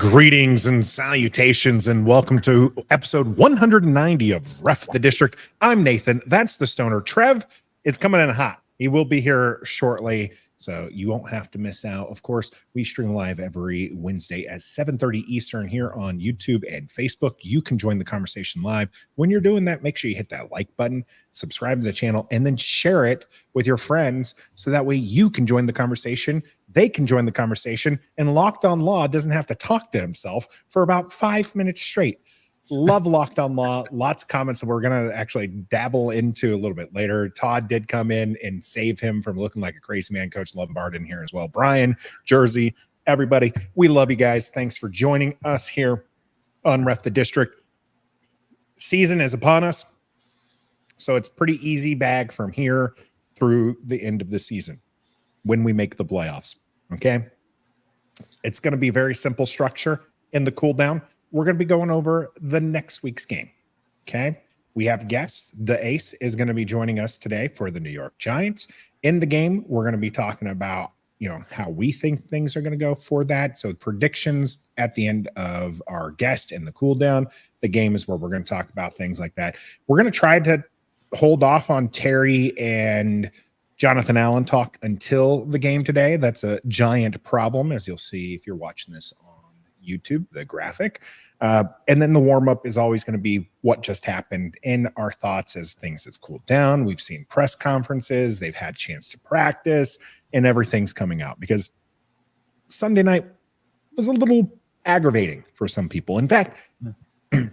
Greetings and salutations, and welcome to episode 190 of Ref the District. I'm Nathan. That's the Stoner. Trev is coming in hot. He will be here shortly, so you won't have to miss out. Of course, we stream live every Wednesday at 7:30 Eastern here on YouTube and Facebook. You can join the conversation live. When you're doing that, make sure you hit that like button, subscribe to the channel, and then share it with your friends so that way you can join the conversation. They can join the conversation, and Locked On Law doesn't have to talk to himself for about 5 minutes straight. Love Locked On Law. Lots of comments that we're going to actually dabble into a little bit later. Todd did come in and save him from looking like a crazy man. Coach Lombard in here as well. Brian, Jersey, everybody. We love you guys. Thanks for joining us here on Ref the District. Season is upon us, so it's pretty easy bag from here through the end of the season when we make the playoffs. Okay. It's going to be very simple structure in the cool down. We're going to be going over the next week's game. Okay. We have guests. The Ace is going to be joining us today for the New York Giants. In the game, we're going to be talking about, how we think things are going to go for that. So predictions at the end of our guest in the cool down. The game is where we're going to talk about things like that. We're going to try to hold off on Terry and Jonathan Allen talk until the game today. That's a giant problem, as you'll see if you're watching this on YouTube, the graphic. And then the warm-up is always going to be what just happened in our thoughts as things have cooled down. We've seen press conferences. They've had a chance to practice, and everything's coming out because Sunday night was a little aggravating for some people. In fact,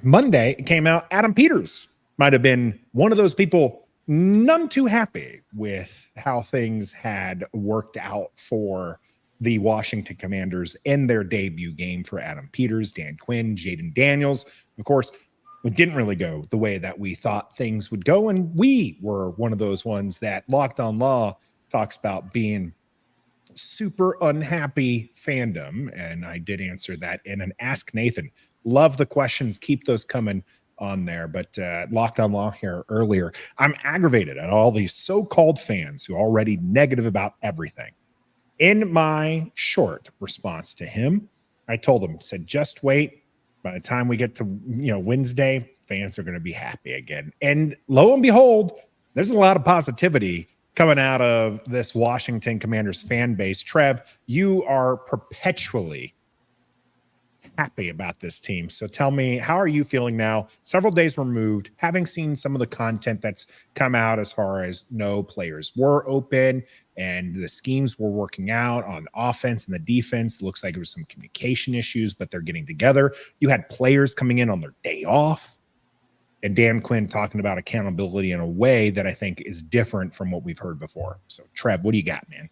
Monday it came out Adam Peters might have been one of those people none too happy with how things had worked out for the Washington Commanders in their debut game for Adam Peters, Dan Quinn, Jaden Daniels. Of course, it didn't really go the way that we thought things would go, and we were one of those ones that Locked On Law talks about being super unhappy fandom, and I did answer that in an Ask Nathan. Love the questions. Keep those coming on there, but Locked On Law here earlier. I'm aggravated at all these so-called fans who are already negative about everything. In my short response to him, I told him, said, just wait. By the time we get to Wednesday, fans are going to be happy again. And lo and behold, there's a lot of positivity coming out of this Washington Commanders fan base. Trev, you are perpetually happy about this team. So tell me, how are you feeling now? Several days removed, having seen some of the content that's come out as far as no players were open and the schemes were working out on offense and the defense. Looks like there was some communication issues, but they're getting together. You had players coming in on their day off, and Dan Quinn talking about accountability in a way that I think is different from what we've heard before. So Trev, what do you got, man?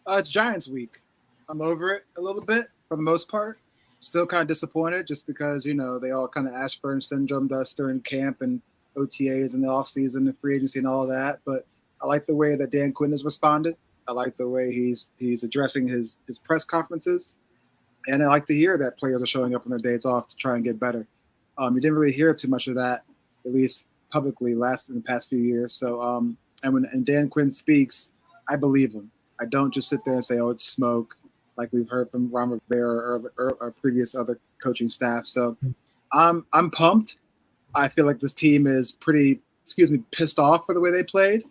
It's Giants week. I'm over it a little bit for the most part. Still kind of disappointed just because, they all kind of Ashburn syndrome us during camp and OTAs in the offseason and free agency and all of that. But I like the way that Dan Quinn has responded. I like the way he's addressing his press conferences. And I like to hear that players are showing up on their days off to try and get better. You didn't really hear too much of that, at least publicly, in the past few years. So, and when Dan Quinn speaks, I believe him. I don't just sit there and say, oh, it's smoke, like we've heard from Ron Rivera or previous other coaching staff. So I'm pumped. I feel like this team is pretty, pissed off for the way they played,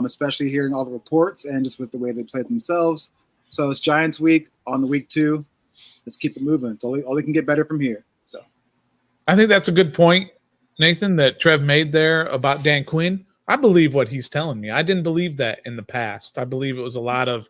especially hearing all the reports and just with the way they played themselves. So it's Giants week on the week 2. Let's keep it moving. It's all they can get better from here. So I think that's a good point, Nathan, that Trev made there about Dan Quinn. I believe what he's telling me. I didn't believe that in the past. I believe it was a lot of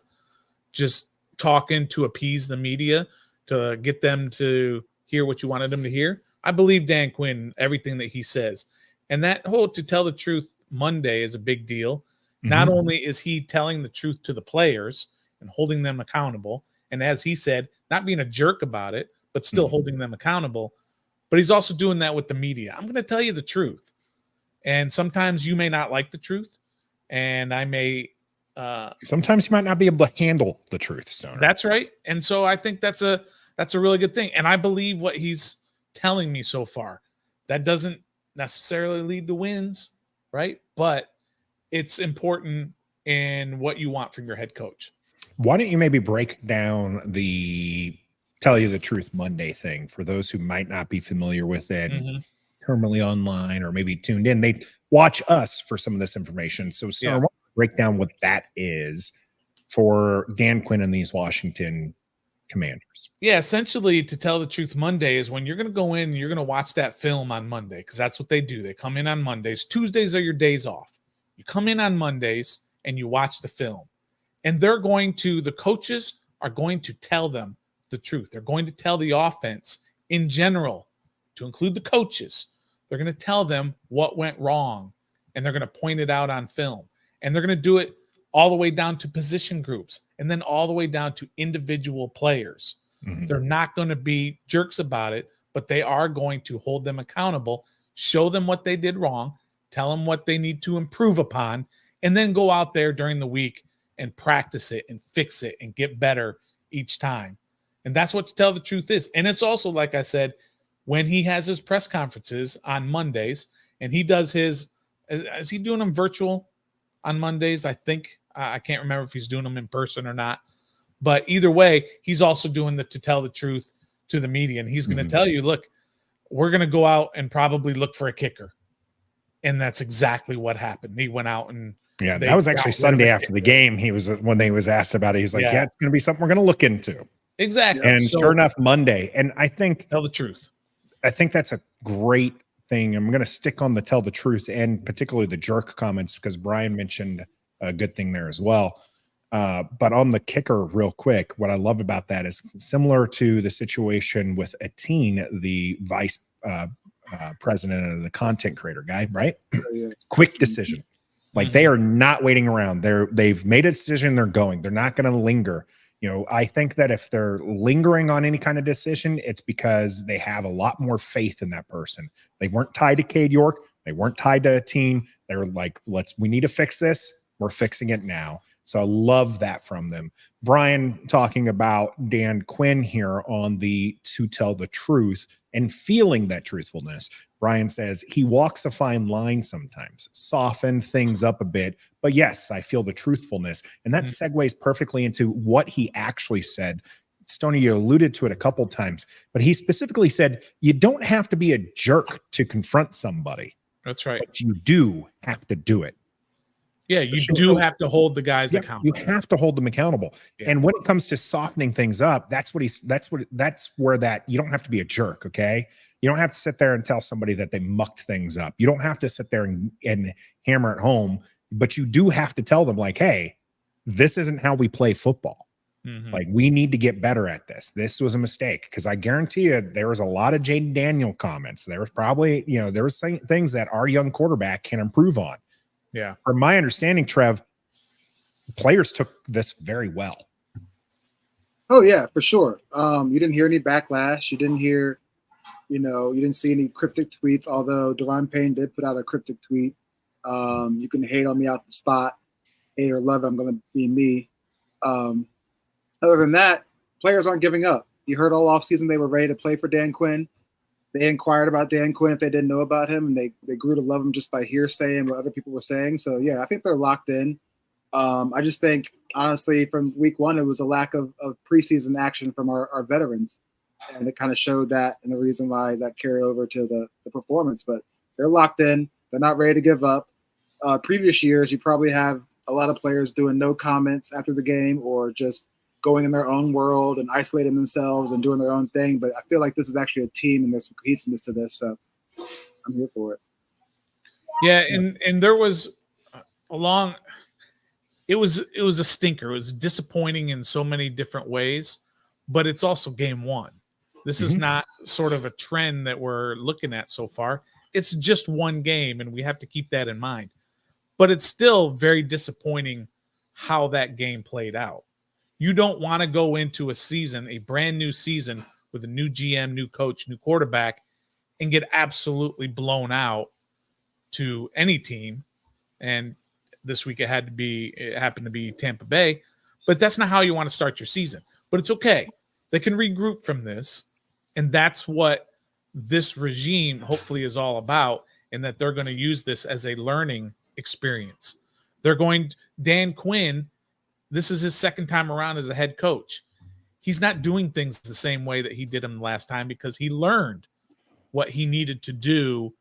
just talking to appease the media to get them to hear what you wanted them to hear. I believe Dan Quinn, everything that he says. And that whole to tell the truth Monday is a big deal. Mm-hmm. Not only is he telling the truth to the players and holding them accountable, and as he said, not being a jerk about it, but still holding them accountable, but he's also doing that with the media. I'm going to tell you the truth. And sometimes you may not like the truth, and I may sometimes you might not be able to handle the truth, Stoner. That's right. And so I think that's a really good thing. And I believe what he's telling me so far. That doesn't necessarily lead to wins, right? But it's important in what you want from your head coach. Why don't you maybe break down the Tell You the Truth Monday thing. For those who might not be familiar with it, terminally online or maybe tuned in, they watch us for some of this information. So, Stoner, why don't you break down what that is for Dan Quinn and these Washington Commanders. Yeah, essentially, to tell the truth, Monday is when you're going to go in and you're going to watch that film on Monday, because that's what they do. They come in on Mondays. Tuesdays are your days off. You come in on Mondays and you watch the film. And the coaches are going to tell them the truth. They're going to tell the offense in general, to include the coaches. They're going to tell them what went wrong, and they're going to point it out on film. And they're going to do it all the way down to position groups, and then all the way down to individual players. Mm-hmm. They're not going to be jerks about it, but they are going to hold them accountable, show them what they did wrong, tell them what they need to improve upon, and then go out there during the week and practice it and fix it and get better each time. And that's what To Tell the Truth is. And it's also, like I said, when he has his press conferences on Mondays, and he does is he doing them virtual on Mondays? I think. I can't remember if he's doing them in person or not. But either way, he's also doing To Tell the Truth to the media. And he's going to tell you, look, we're going to go out and probably look for a kicker. And that's exactly what happened. He went out and that was actually Sunday after the game. When they was asked about it, he's like, it's going to be something we're going to look into. Exactly. And sure enough, Monday. And I think Tell the Truth. I think that's a great thing. I'm going to stick on the Tell the Truth and particularly the jerk comments, because Brian mentioned a good thing there as well. But on the kicker, real quick, what I love about that is similar to the situation with Ateen, the vice president of the content creator guy, right? Quick decision. Like they are not waiting around. They've made a decision. They're going. They're not going to linger. I think that if they're lingering on any kind of decision, it's because they have a lot more faith in that person. They weren't tied to Cade York. They weren't tied to a team. They were like, we need to fix this. We're fixing it now. So I love that from them. Brian talking about Dan Quinn here on the To Tell the Truth and feeling that truthfulness. Brian says he walks a fine line sometimes, soften things up a bit. But yes, I feel the truthfulness. And that segues perfectly into what he actually said. Stoney, you alluded to it a couple times, but he specifically said, you don't have to be a jerk to confront somebody. That's right. But you do have to do it. Yeah, you do have to hold the guys accountable. You have to hold them accountable. Yeah. And when it comes to softening things up, that's where you don't have to be a jerk, okay? You don't have to sit there and tell somebody that they mucked things up. You don't have to sit there and hammer it home, but you do have to tell them, like, hey, this isn't how we play football. Mm-hmm. Like, we need to get better at this. This was a mistake. Because I guarantee you, there was a lot of Jaden Daniel comments. There was probably, there was things that our young quarterback can improve on. Yeah. From my understanding, Trev, players took this very well. Oh, yeah, for sure. You didn't hear any backlash. You didn't hear, you didn't see any cryptic tweets, although Deron Payne did put out a cryptic tweet. You can hate on me out the spot. Hate or love it, I'm going to be me. Other than that, players aren't giving up. You heard all offseason they were ready to play for Dan Quinn. They inquired about Dan Quinn if they didn't know about him, and they grew to love him just by hearsay and what other people were saying. So, yeah, I think they're locked in. I just think, honestly, from week one, it was a lack of preseason action from our veterans. And it kind of showed that, and the reason why that carried over to the performance. But they're locked in. They're not ready to give up. Previous years, you probably have a lot of players doing no comments after the game or just going in their own world and isolating themselves and doing their own thing. But I feel like this is actually a team and there's some cohesiveness to this. So I'm here for it. Yeah. And there was it was a stinker. It was disappointing in so many different ways, but it's also game one. This is not sort of a trend that we're looking at so far. It's just one game, and we have to keep that in mind. But it's still very disappointing how that game played out. You don't want to go into a season, a brand new season with a new GM, new coach, new quarterback, and get absolutely blown out to any team. And this week it happened to be Tampa Bay, but that's not how you want to start your season. But it's okay. They can regroup from this. And that's what this regime hopefully is all about, and that they're going to use this as a learning experience. Dan Quinn, this is his second time around as a head coach. he's not doing things the same way that he did them last time because he learned what he needed to do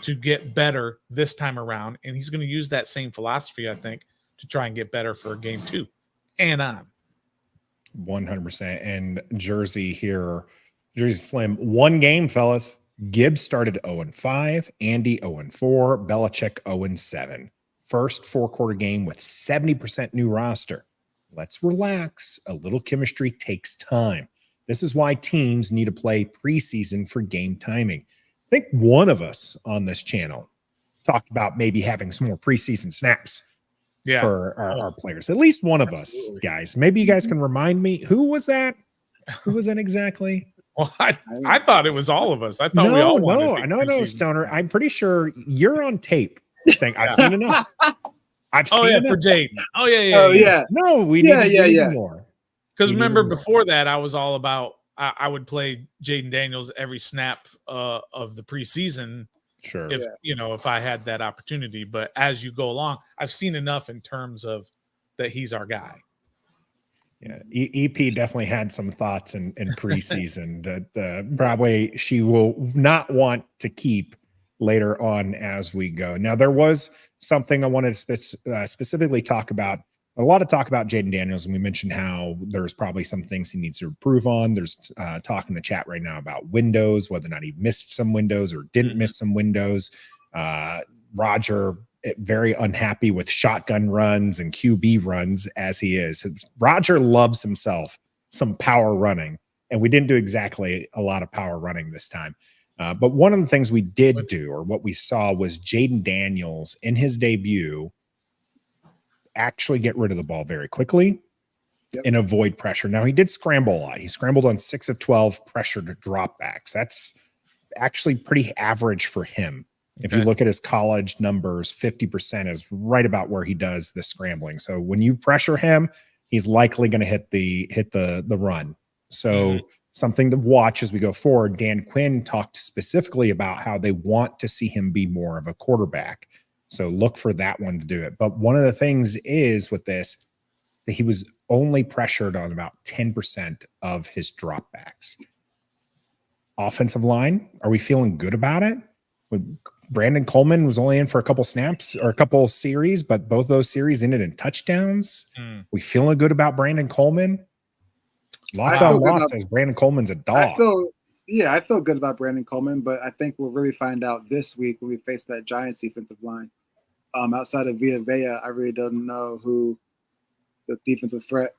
to get better this time around. And he's going to use that same philosophy, I think, to try and get better for game 2 and on. 100%. And Jersey Slim, one game, fellas. Gibbs started 0-5, Andy 0-4, Belichick 0-7. First 4-quarter game with 70% new roster. Let's relax. A little chemistry takes time. This is why teams need to play preseason for game timing. I think one of us on this channel talked about maybe having some more preseason snaps for our players. At least one of us, guys. Maybe you guys can remind me. Who was that? Who was that exactly? Well, I thought it was all of us. I thought we all wanted no, Stoner. Snaps. I'm pretty sure you're on tape saying, I've seen enough. I've seen enough. For Jaden. Yeah. No, we need to do more. Because remember, before that, I was all about I would play Jaden Daniels every snap of the preseason. Sure. If I had that opportunity. But as you go along, I've seen enough in terms of that he's our guy. Yeah, EP definitely had some thoughts in preseason that probably she will not want to keep later on as we go. Now, there was something I wanted to specifically talk about. A lot of talk about Jaden Daniels, and we mentioned how there's probably some things he needs to improve on. There's talk in the chat right now about windows, whether or not he missed some windows or didn't miss some windows. Roger, very unhappy with shotgun runs and QB runs as he is. Roger loves himself some power running, and we didn't do exactly a lot of power running this time. But one of the things we did do, or what we saw, was Jaden Daniels in his debut actually get rid of the ball very quickly and avoid pressure. Now, he did scramble a lot. He scrambled on 6 of 12 pressured dropbacks. That's actually pretty average for him. If you look at his college numbers, 50% is right about where he does the scrambling. So when you pressure him, he's likely going to hit the run. So something to watch as we go forward. Dan Quinn talked specifically about how they want to see him be more of a quarterback. So look for that one to do it. But one of the things is with this, that he was only pressured on about 10% of his dropbacks. Offensive line, are we feeling good about it? Brandon Coleman was only in for a couple snaps or a couple series, but both those series ended in touchdowns. We feeling good about Brandon Coleman? Locked on Lost says Brandon Coleman's a dog. I feel good about Brandon Coleman, but I think we'll really find out this week when we face that Giants defensive line. Outside of Vita Vea, I really don't know who the defensive threat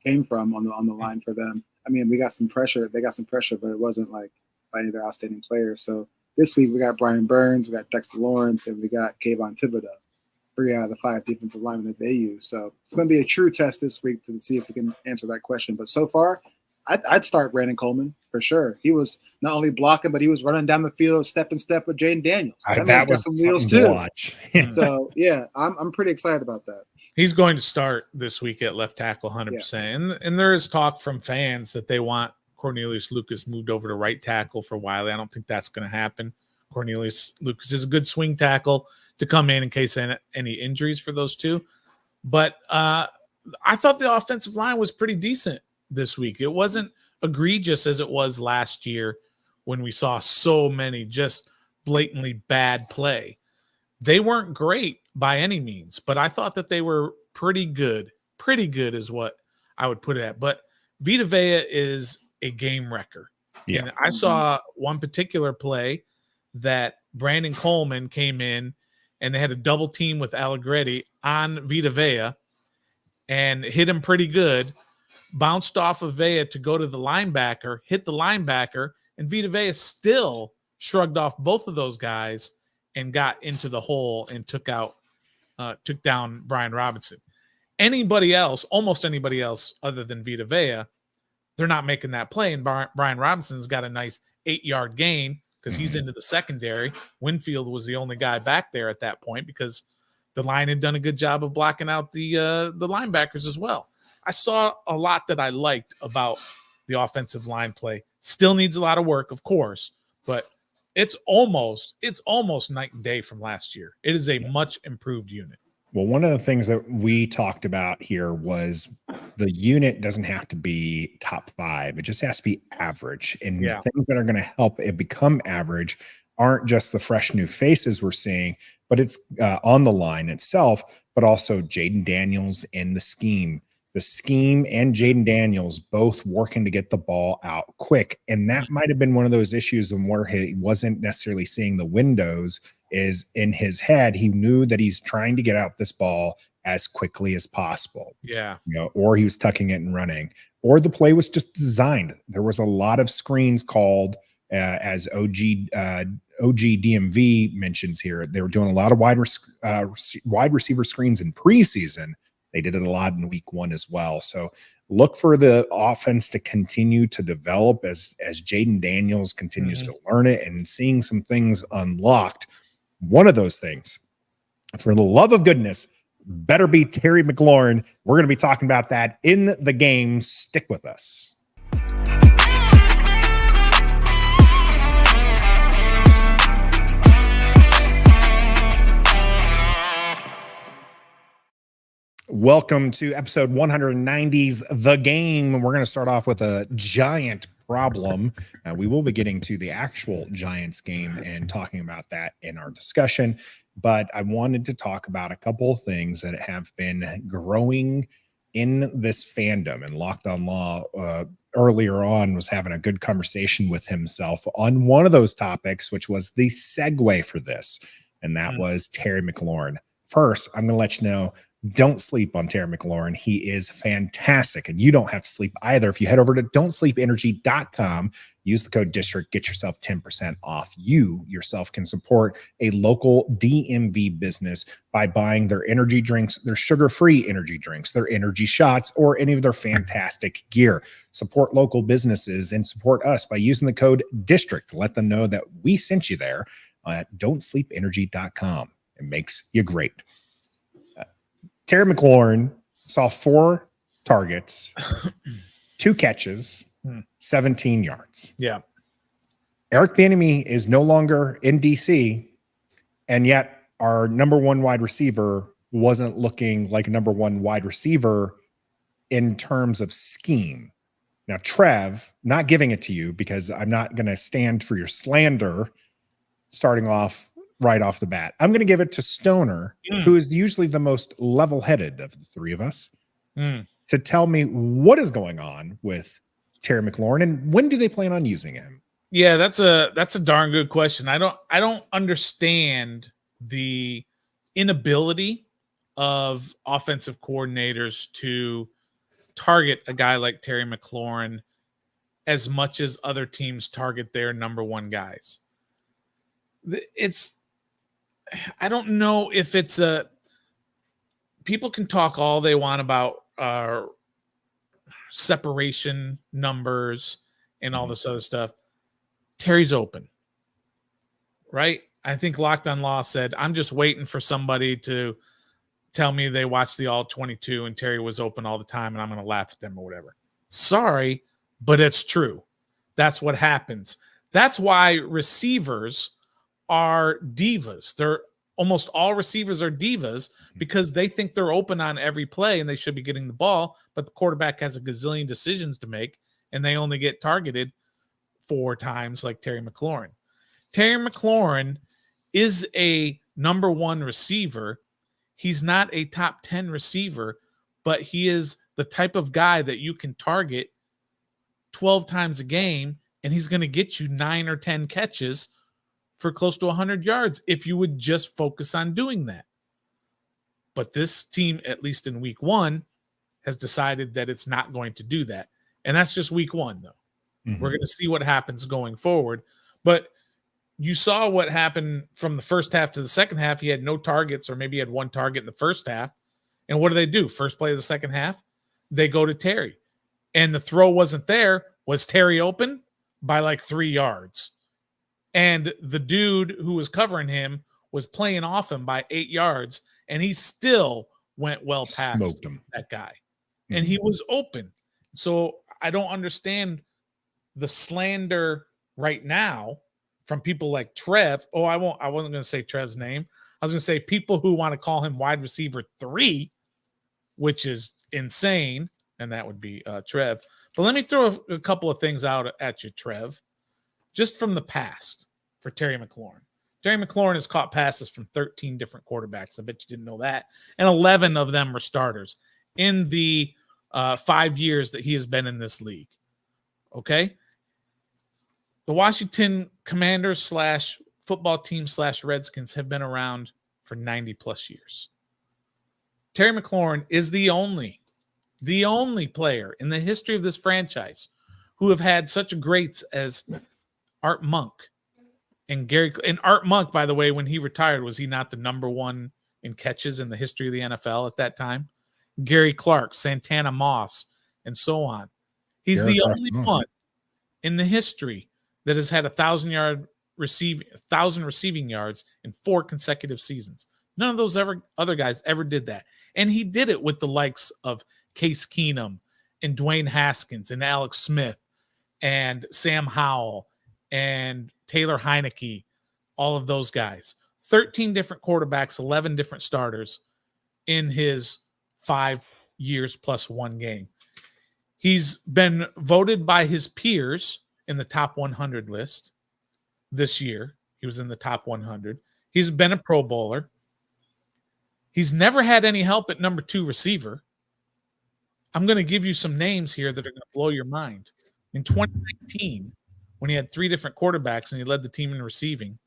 came from on the line for them. I mean, we got some pressure. They got some pressure, but it wasn't like by any of their outstanding players. So this week we got Brian Burns, we got Dexter Lawrence, and we got Kayvon Thibodeau, 3 out of the 5 defensive linemen that they use. So it's going to be a true test this week to see if we can answer that question. But so far, I'd start Brandon Coleman for sure. He was not only blocking, but he was running down the field step in step with Jaden Daniels. That was some wheels too. So yeah, I'm pretty excited about that. He's going to start this week at left tackle 100%. And there is talk from fans that they want Cornelius Lucas moved over to right tackle for Wiley. I don't think that's going to happen. Cornelius Lucas is a good swing tackle to come in case any injuries for those two. But I thought the offensive line was pretty decent this week. It wasn't egregious as it was last year when we saw so many just blatantly bad play. They weren't great by any means, but I thought that they were pretty good. Pretty good is what I would put it at. But Vita Vea is a game wrecker. Yeah. And I saw one particular play that Brandon Coleman came in and they had a double team with Allegretti on Vita Vea and hit him pretty good. Bounced off of Vea to go to the linebacker, hit the linebacker, and Vita Vea still shrugged off both of those guys and got into the hole and took down Brian Robinson. Anybody else, almost anybody else other than Vita Vea, they're not making that play. And Brian Robinson's got a nice 8-yard gain because he's into the secondary. Winfield was the only guy back there at that point because the line had done a good job of blocking out the linebackers as well. I saw a lot that I liked about the offensive line play. Still needs a lot of work, of course, but it's almost night and day from last year. It is a much improved unit. Well, one of the things that we talked about here was the unit doesn't have to be top 5. It just has to be average. And Yeah. things that are going to help it become average aren't just the fresh new faces we're seeing, but it's on the line itself, but also Jaden Daniels and the scheme. The scheme and Jaden Daniels both working to get the ball out quick. And that might have been one of those issues and where he wasn't necessarily seeing the windows is in his head. He knew that he's trying to get out this ball as quickly as possible. Yeah. Or he was tucking it and running, or the play was just designed. There was a lot of screens called as OG DMV mentions here. They were doing a lot of wide receiver screens in preseason. They did it a lot in week 1 as well. So look for the offense to continue to develop as Jaden Daniels continues to learn it and seeing some things unlocked. One of those things, for the love of goodness, better be Terry McLaurin. We're going to be talking about that in the game. Stick with us. Welcome to episode 190's The Game. We're going to start off with a giant problem. We will be getting to the actual Giants game and talking about that in our discussion. But I wanted to talk about a couple of things that have been growing in this fandom. And Locked On Law earlier on was having a good conversation with himself on one of those topics, which was the segue for this. And that was Terry McLaurin. First, I'm going to let you know, don't sleep on Terry McLaurin. He is fantastic, and you don't have to sleep either. If you head over to don'tsleepenergy.com, use the code DISTRICT, get yourself 10% off. You yourself can support a local DMV business by buying their energy drinks, their sugar-free energy drinks, their energy shots, or any of their fantastic gear. Support local businesses and support us by using the code DISTRICT. Let them know that we sent you there at don'tsleepenergy.com. It makes you great. Terry McLaurin saw 4 targets, 2 catches, 17 yards. Yeah. Eric Bieniemy is no longer in DC, and yet our number 1 wide receiver wasn't looking like a number 1 wide receiver in terms of scheme. Now, Trev, not giving it to you because I'm not going to stand for your slander starting off right off the bat. I'm going to give it to Stoner, who is usually the most level-headed of the 3 of us, to tell me what is going on with Terry McLaurin and when do they plan on using him? Yeah, that's a darn good question. I don't understand the inability of offensive coordinators to target a guy like Terry McLaurin as much as other teams target their number 1 guys. I don't know if it's people can talk all they want about separation numbers and all this other stuff. Terry's open, right? I think Locked On Law said, I'm just waiting for somebody to tell me they watched the all 22 and Terry was open all the time and I'm going to laugh at them or whatever. Sorry, but it's true. That's what happens. That's why receivers are divas. They're almost all receivers are divas because they think they're open on every play and they should be getting the ball, but the quarterback has a gazillion decisions to make and they only get targeted 4 times like Terry McLaurin. Terry McLaurin is a number 1 receiver. He's not a top 10 receiver, but he is the type of guy that you can target 12 times a game and he's going to get you 9 or 10 catches for close to 100 yards if you would just focus on doing that. But this team, at least in week 1, has decided that it's not going to do that. And that's just week 1, though. We're going to see what happens going forward. But you saw what happened from the first half to the second half. He had no targets, or maybe he had 1 target in the first half. And what do? First play of the second half, they go to Terry. And the throw wasn't there. Was Terry open? By like 3 yards. And the dude who was covering him was playing off him by 8 yards, and he still went well past that guy. And he was open. So I don't understand the slander right now from people like Trev. I wasn't going to say Trev's name. I was going to say people who want to call him wide receiver 3, which is insane. and that would be Trev. But let me throw a couple of things out at you, Trev, just from the past for Terry McLaurin. Terry McLaurin has caught passes from 13 different quarterbacks. I bet you didn't know that. And 11 of them were starters in the 5 years that he has been in this league. Okay? The Washington Commanders / football team / Redskins have been around for 90 plus years. Terry McLaurin is the only player in the history of this franchise who have had such greats as Art Monk and Gary. And Art Monk, by the way, when he retired, was he not the number one in catches in the history of the NFL at that time? Gary Clark, Santana Moss, and so on. He's the only one in the history that has had 1,000 receiving yards in 4 consecutive seasons. None of those other guys ever did that. And he did it with the likes of Case Keenum and Dwayne Haskins and Alex Smith and Sam Howell and Taylor Heineke, all of those guys. 13 different quarterbacks, 11 different starters in his 5 years plus 1 game. He's been voted by his peers in the top 100 list this year. He was in the top 100. He's been a Pro Bowler. He's never had any help at number 2 receiver. I'm going to give you some names here that are going to blow your mind. In 2019, when he had 3 different quarterbacks and he led the team in receiving,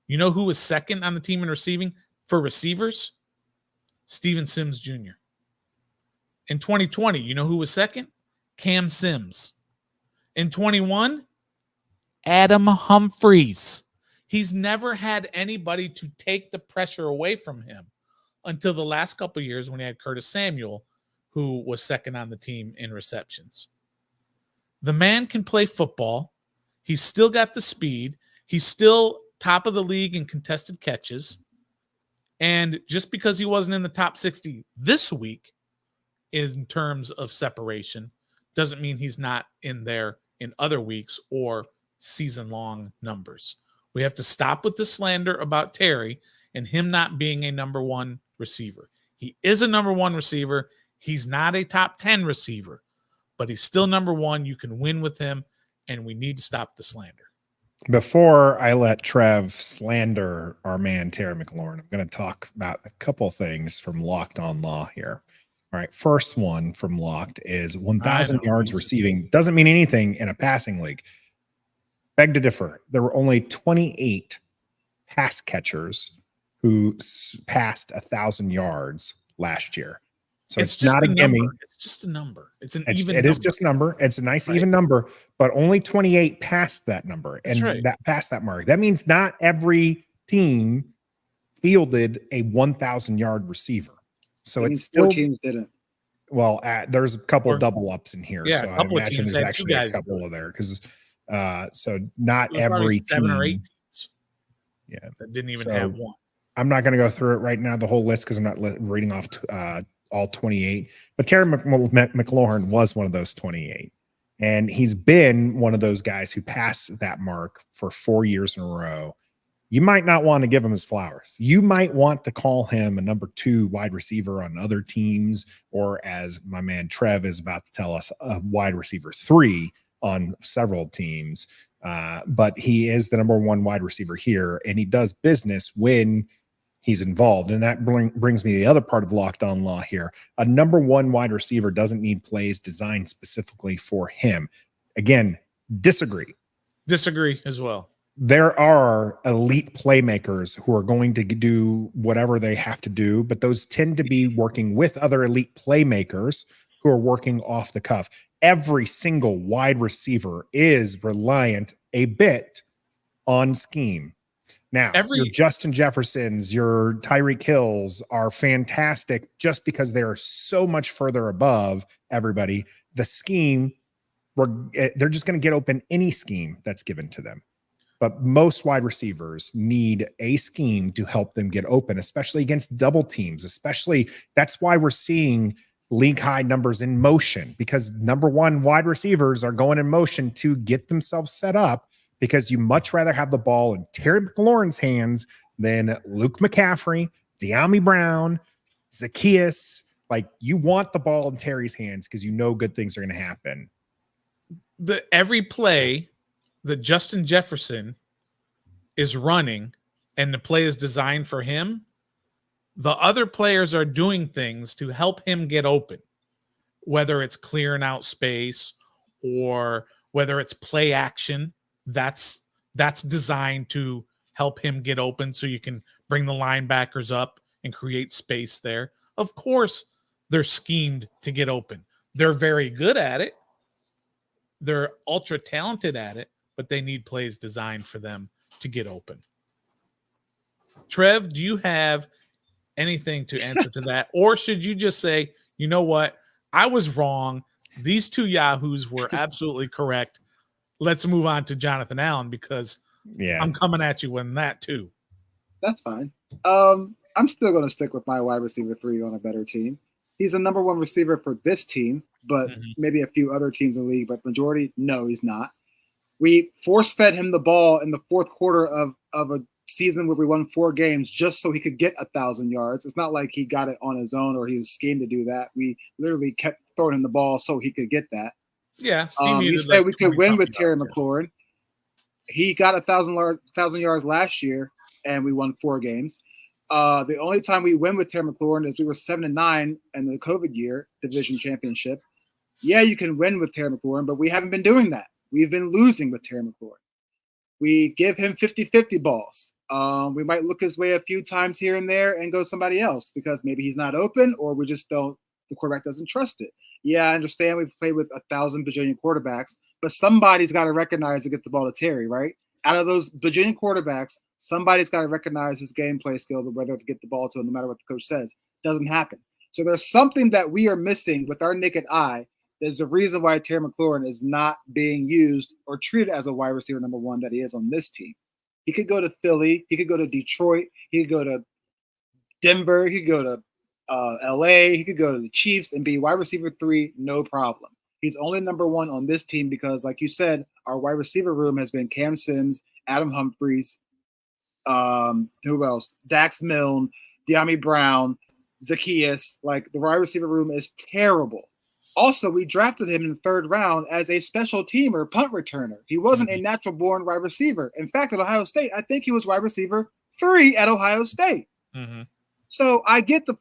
you know who was second on the team in receiving for receivers? Steven Sims Jr. In 2020, you know who was second? Cam Sims. In 21, Adam Humphries. He's never had anybody to take the pressure away from him until the last couple of years when he had Curtis Samuel, who was second on the team in receptions. The man can play football. He's still got the speed. He's still top of the league in contested catches. And just because he wasn't in the top 60 this week in terms of separation doesn't mean he's not in there in other weeks or season-long numbers. We have to stop with the slander about Terry and him not being a number 1 receiver. He is a number 1 receiver. He's not a top 10 receiver, but he's still number 1. You can win with him, and we need to stop the slander. Before I let Trev slander our man, Terry McLaurin, I'm going to talk about a couple things from Locked On Law here. All right. First one from Locked is 1,000 yards receiving. Doesn't mean anything in a passing league. Beg to differ. There were only 28 pass catchers who passed 1,000 yards last year. So it's not a gimme. It's just a number. It's an even number. It is just a number. It's a nice even number, but only 28 passed that number and that passed that mark. That means not every team fielded a 1,000 yard receiver. So it's still 4 teams didn't. Well, there's a couple of double ups in here. Yeah, so I imagine there's actually a couple of there because so not every 7 or 8 team. teams. Yeah, that didn't even have one. I'm not going to go through it right now, the whole list, because I'm not reading off all 28. But Terry McLaurin was one of those 28. And he's been one of those guys who passed that mark for 4 years in a row. You might not want to give him his flowers. You might want to call him a number 2 wide receiver on other teams, or as my man Trev is about to tell us, a wide receiver 3 on several teams. But he is the number 1 wide receiver here, and he does business when he's involved. And that brings me to the other part of Locked On Law here. A number 1 wide receiver doesn't need plays designed specifically for him. Again, disagree. Disagree as well. There are elite playmakers who are going to do whatever they have to do, but those tend to be working with other elite playmakers who are working off the cuff. Every single wide receiver is reliant a bit on scheme. Now, your Justin Jeffersons, your Tyreek Hills are fantastic just because they are so much further above everybody. The scheme, they're just going to get open any scheme that's given to them. But most wide receivers need a scheme to help them get open, especially against double teams. That's why we're seeing league high numbers in motion, because number 1 wide receivers are going in motion to get themselves set up, because you much rather have the ball in Terry McLaurin's hands than Luke McCaffrey, De'Ami Brown, Zacchaeus, Like, you want the ball in Terry's hands because you know good things are going to happen. Every play that Justin Jefferson is running and the play is designed for him, the other players are doing things to help him get open, whether it's clearing out space or whether it's play action. That's designed to help him get open so you can bring the linebackers up and create space there. Of course, they're schemed to get open. They're very good at it. They're ultra talented at it, but they need plays designed for them to get open. Trev, do you have anything to answer to that? Or should you just say, you know what? I was wrong. These two yahoos were absolutely correct. Let's move on to Jonathan Allen because I'm coming at you with that too. That's fine. I'm still going to stick with my wide receiver 3 on a better team. He's a number 1 receiver for this team, but maybe a few other teams in the league, but majority, no, he's not. We force-fed him the ball in the fourth quarter of a season where we won 4 games just so he could get 1,000 yards. It's not like he got it on his own or he was schemed to do that. We literally kept throwing him the ball so he could get that. Yeah. He said we could win with Terry McLaurin. He got 1,000 yards last year, and we won 4 games. The only time we win with Terry McLaurin is we were 7-9 in the COVID year division championship. Yeah, you can win with Terry McLaurin, but we haven't been doing that. We've been losing with Terry McLaurin. We give him 50-50 balls. We might look his way a few times here and there and go somebody else because maybe he's not open or we just don't. The quarterback doesn't trust it. Yeah, I understand we've played with 1,000 bajillion quarterbacks, but somebody's got to recognize to get the ball to Terry, right? Out of those bajillion quarterbacks, somebody's got to recognize his gameplay skills of whether to get the ball to him, no matter what the coach says. Doesn't happen. So there's something that we are missing with our naked eye. There's a reason why Terry McLaurin is not being used or treated as a wide receiver number 1 that he is on this team. He could go to Philly. He could go to Detroit. He could go to Denver. He could go to LA. He could go to the Chiefs and be wide receiver 3, no problem. He's only number 1 on this team because, like you said, our wide receiver room has been Cam Sims, Adam Humphries, who else? Dax Milne, De'Ami Brown, Zacchaeus. Like, the wide receiver room is terrible. Also, we drafted him in the 3rd round as a special teamer, punt returner. He wasn't a natural-born wide receiver. In fact, at Ohio State, I think he was wide receiver 3 at Ohio State. So I get the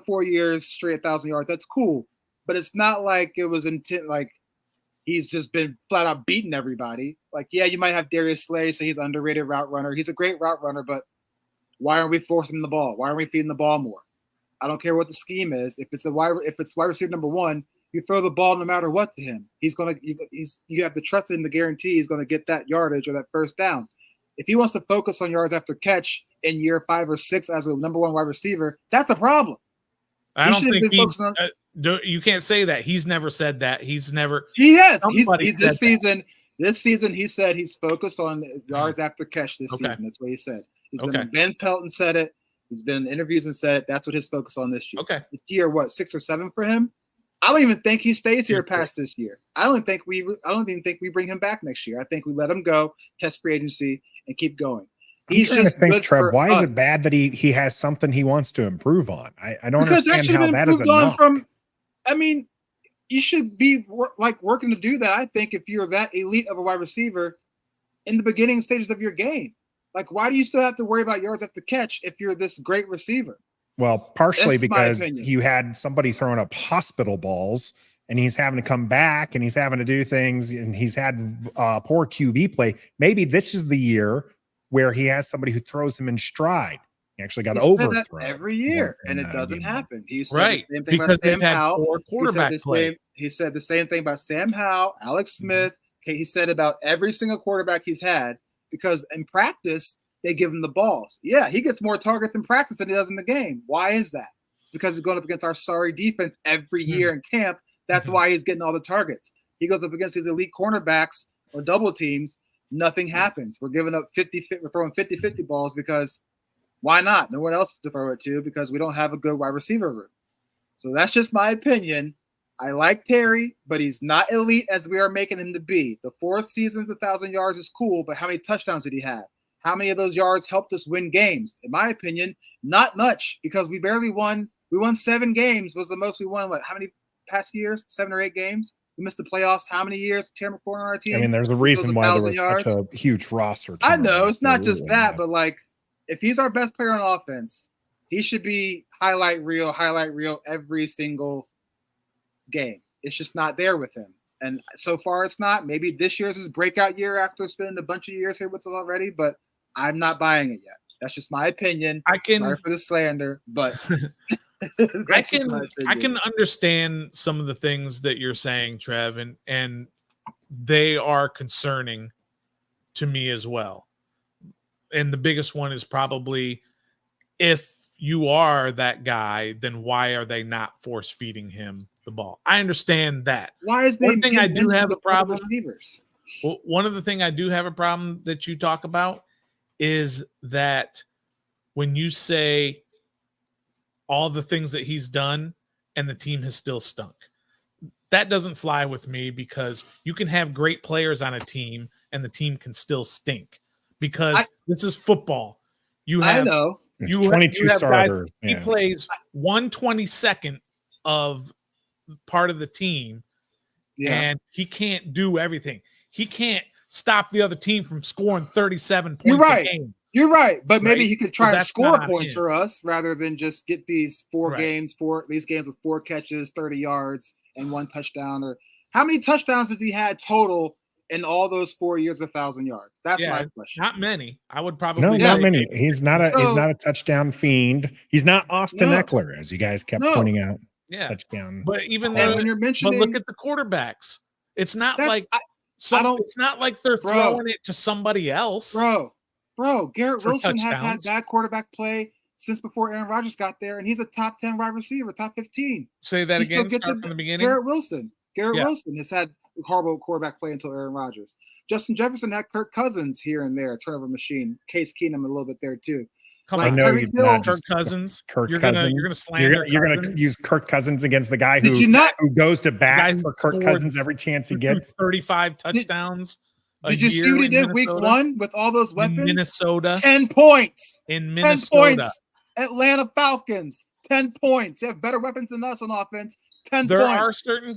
4 years straight 1,000 yards. That's cool, but it's not like it was intent. Like, he's just been flat out beating everybody. Like, yeah, you might have Darius Slay, so he's an underrated route runner. He's a great route runner, but why aren't we forcing the ball? Why aren't we feeding the ball more? I don't care what the scheme is. If it's wide receiver number 1. You throw the ball no matter what to him. You have to trust in the guarantee he's going to get that yardage or that first down. If he wants to focus on yards after catch in year 5 or 6 as a number 1 wide receiver, that's a problem. I don't think you can't say that. He's never said that. He has. This season he said he's focused on yards after catch this season. That's what he said. He's been Ben Pelton said it. He's been in interviews and said it. That's what his focus on this year. Okay. It's year 6 or 7 for him. I don't even think he stays here past this year. I don't even think we bring him back next year. I think we let him go, test free agency, and keep going. He's just good. Trev, why is it bad that he has something he wants to improve on? I don't understand how that is the knock. You should be working to do that. I think if you're that elite of a wide receiver in the beginning stages of your game, like, why do you still have to worry about yards after catch if you're this great receiver? Well, partially because you had somebody throwing up hospital balls and he's having to come back and he's having to do things and he's had poor QB play. Maybe this is the year where he has somebody who throws him in stride. He actually got overthrown every year, and it doesn't happen. He said right the same thing because about Sam Howell. He said the same thing about Sam Howell, Alex Smith. Okay, he said about every single quarterback he's had because in practice they give him the balls. Yeah, he gets more targets in practice than he does in the game. Why is that? It's because he's going up against our sorry defense every year in camp. That's why he's getting all the targets. He goes up against these elite cornerbacks or double teams. Nothing happens. We're giving up 50. We're throwing 50-50 balls because why not? No one else to throw it to because we don't have a good wide receiver room. So that's just my opinion. I like Terry, but he's not elite as we are making him to be. The 4th season's 1,000 yards is cool, but how many touchdowns did he have? How many of those yards helped us win games? In my opinion, not much because we barely won We won 7 games. Was the most we won. What? How many past years? 7 or 8 games. We missed the playoffs. How many years? Terry McLaurin on our team. I mean, there's a reason why there was such a huge roster. I know it's not just that, but like, if he's our best player on offense, he should be highlight reel every single game. It's just not there with him. And so far it's not. Maybe this year's his breakout year after spending a bunch of years here with us already, but I'm not buying it yet. That's just my opinion. Sorry for the slander, but I can understand some of the things that you're saying, Trev, and they are concerning to me as well. And the biggest one is probably, if you are that guy, then why are they not force feeding him the ball? I understand that. Why is one thing I do have a problem? Receivers? Well, one of the thing I do have a problem that you talk about is that when you say all the things that he's done and the team has still stunk, that doesn't fly with me, because you can have great players on a team and the team can still stink, because this is football. I know. You 22 starters. Guys, he plays 1/22nd of part of the team, and he can't do everything. He can't stop the other team from scoring 37 points a game. You're right, but maybe he could try and score points him. for us rather than just get these games with 4 catches, 30 yards, and 1 touchdown. Or how many touchdowns has he had total in all those 4 years, 1,000 yards? That's my question. Not many. I would probably not many. He's not a touchdown fiend. He's not Austin Eckler, as you guys kept pointing out. Yeah, touchdown. But even when you're mentioning, but look at the quarterbacks. It's not like it's not like they're throwing it to somebody else. Bro, Garrett Wilson has had bad quarterback play since before Aaron Rodgers got there, and he's a top 10 wide receiver, top 15. Say that again. Start from the beginning. Garrett Wilson has had horrible quarterback play until Aaron Rodgers. Justin Jefferson had Kirk Cousins here and there, turnover machine. Case Keenum a little bit there too. Come on, Kirk Cousins. You're gonna slander. You're gonna use Kirk Cousins against the guy who goes to bat for Kirk Cousins every chance he gets. 35 touchdowns. Did you see what he did week 1 with all those weapons? In Minnesota. 10 points. In Minnesota. 10 points. Atlanta Falcons. 10 points. They have better weapons than us on offense. 10 points. There are certain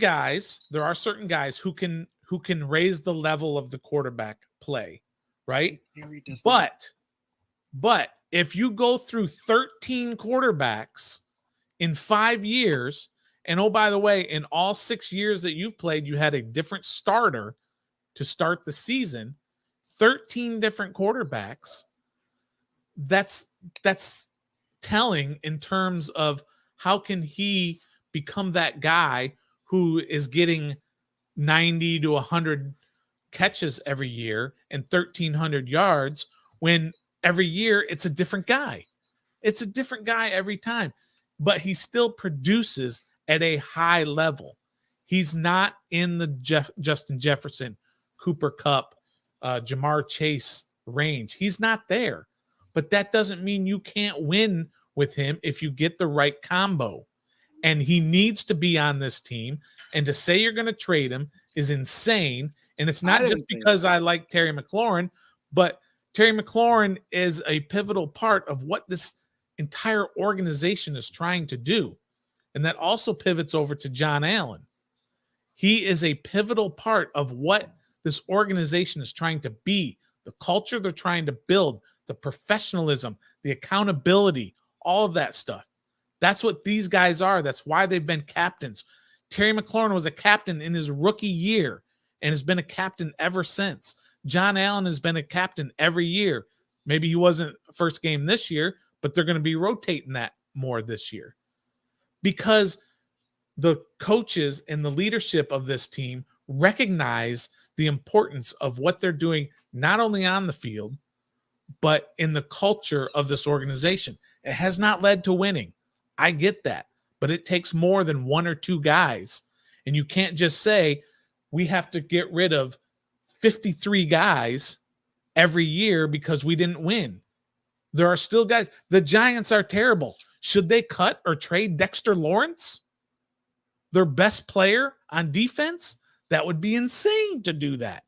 guys who can raise the level of the quarterback play, right? But if you go through 13 quarterbacks in 5 years, and oh, by the way, in all 6 years that you've played, you had a different starter to start the season, 13 different quarterbacks, that's telling in terms of how can he become that guy who is getting 90 to 100 catches every year and 1,300 yards when every year it's a different guy. It's a different guy every time, but he still produces at a high level. He's not in the Justin Jefferson, Cooper Kupp, Jamar Chase range. He's not there, but that doesn't mean you can't win with him if you get the right combo. And he needs to be on this team. And to say you're going to trade him is insane. And it's not just because I like Terry McLaurin, but Terry McLaurin is a pivotal part of what this entire organization is trying to do. And that also pivots over to John Allen. He is a pivotal part of what this organization is trying to be, the culture they're trying to build, the professionalism, the accountability, all of that stuff. That's what these guys are. That's why they've been captains. Terry McLaurin was a captain in his rookie year and has been a captain ever since. John Allen has been a captain every year. Maybe he wasn't first game this year, but they're going to be rotating that more this year because the coaches and the leadership of this team recognize the importance of what they're doing, not only on the field, but in the culture of this organization. It has not led to winning. I get that, but it takes more than 1 or 2 guys. And you can't just say we have to get rid of 53 guys every year because we didn't win. There are still guys. The Giants are terrible. Should they cut or trade Dexter Lawrence, their best player on defense? That would be insane to do that.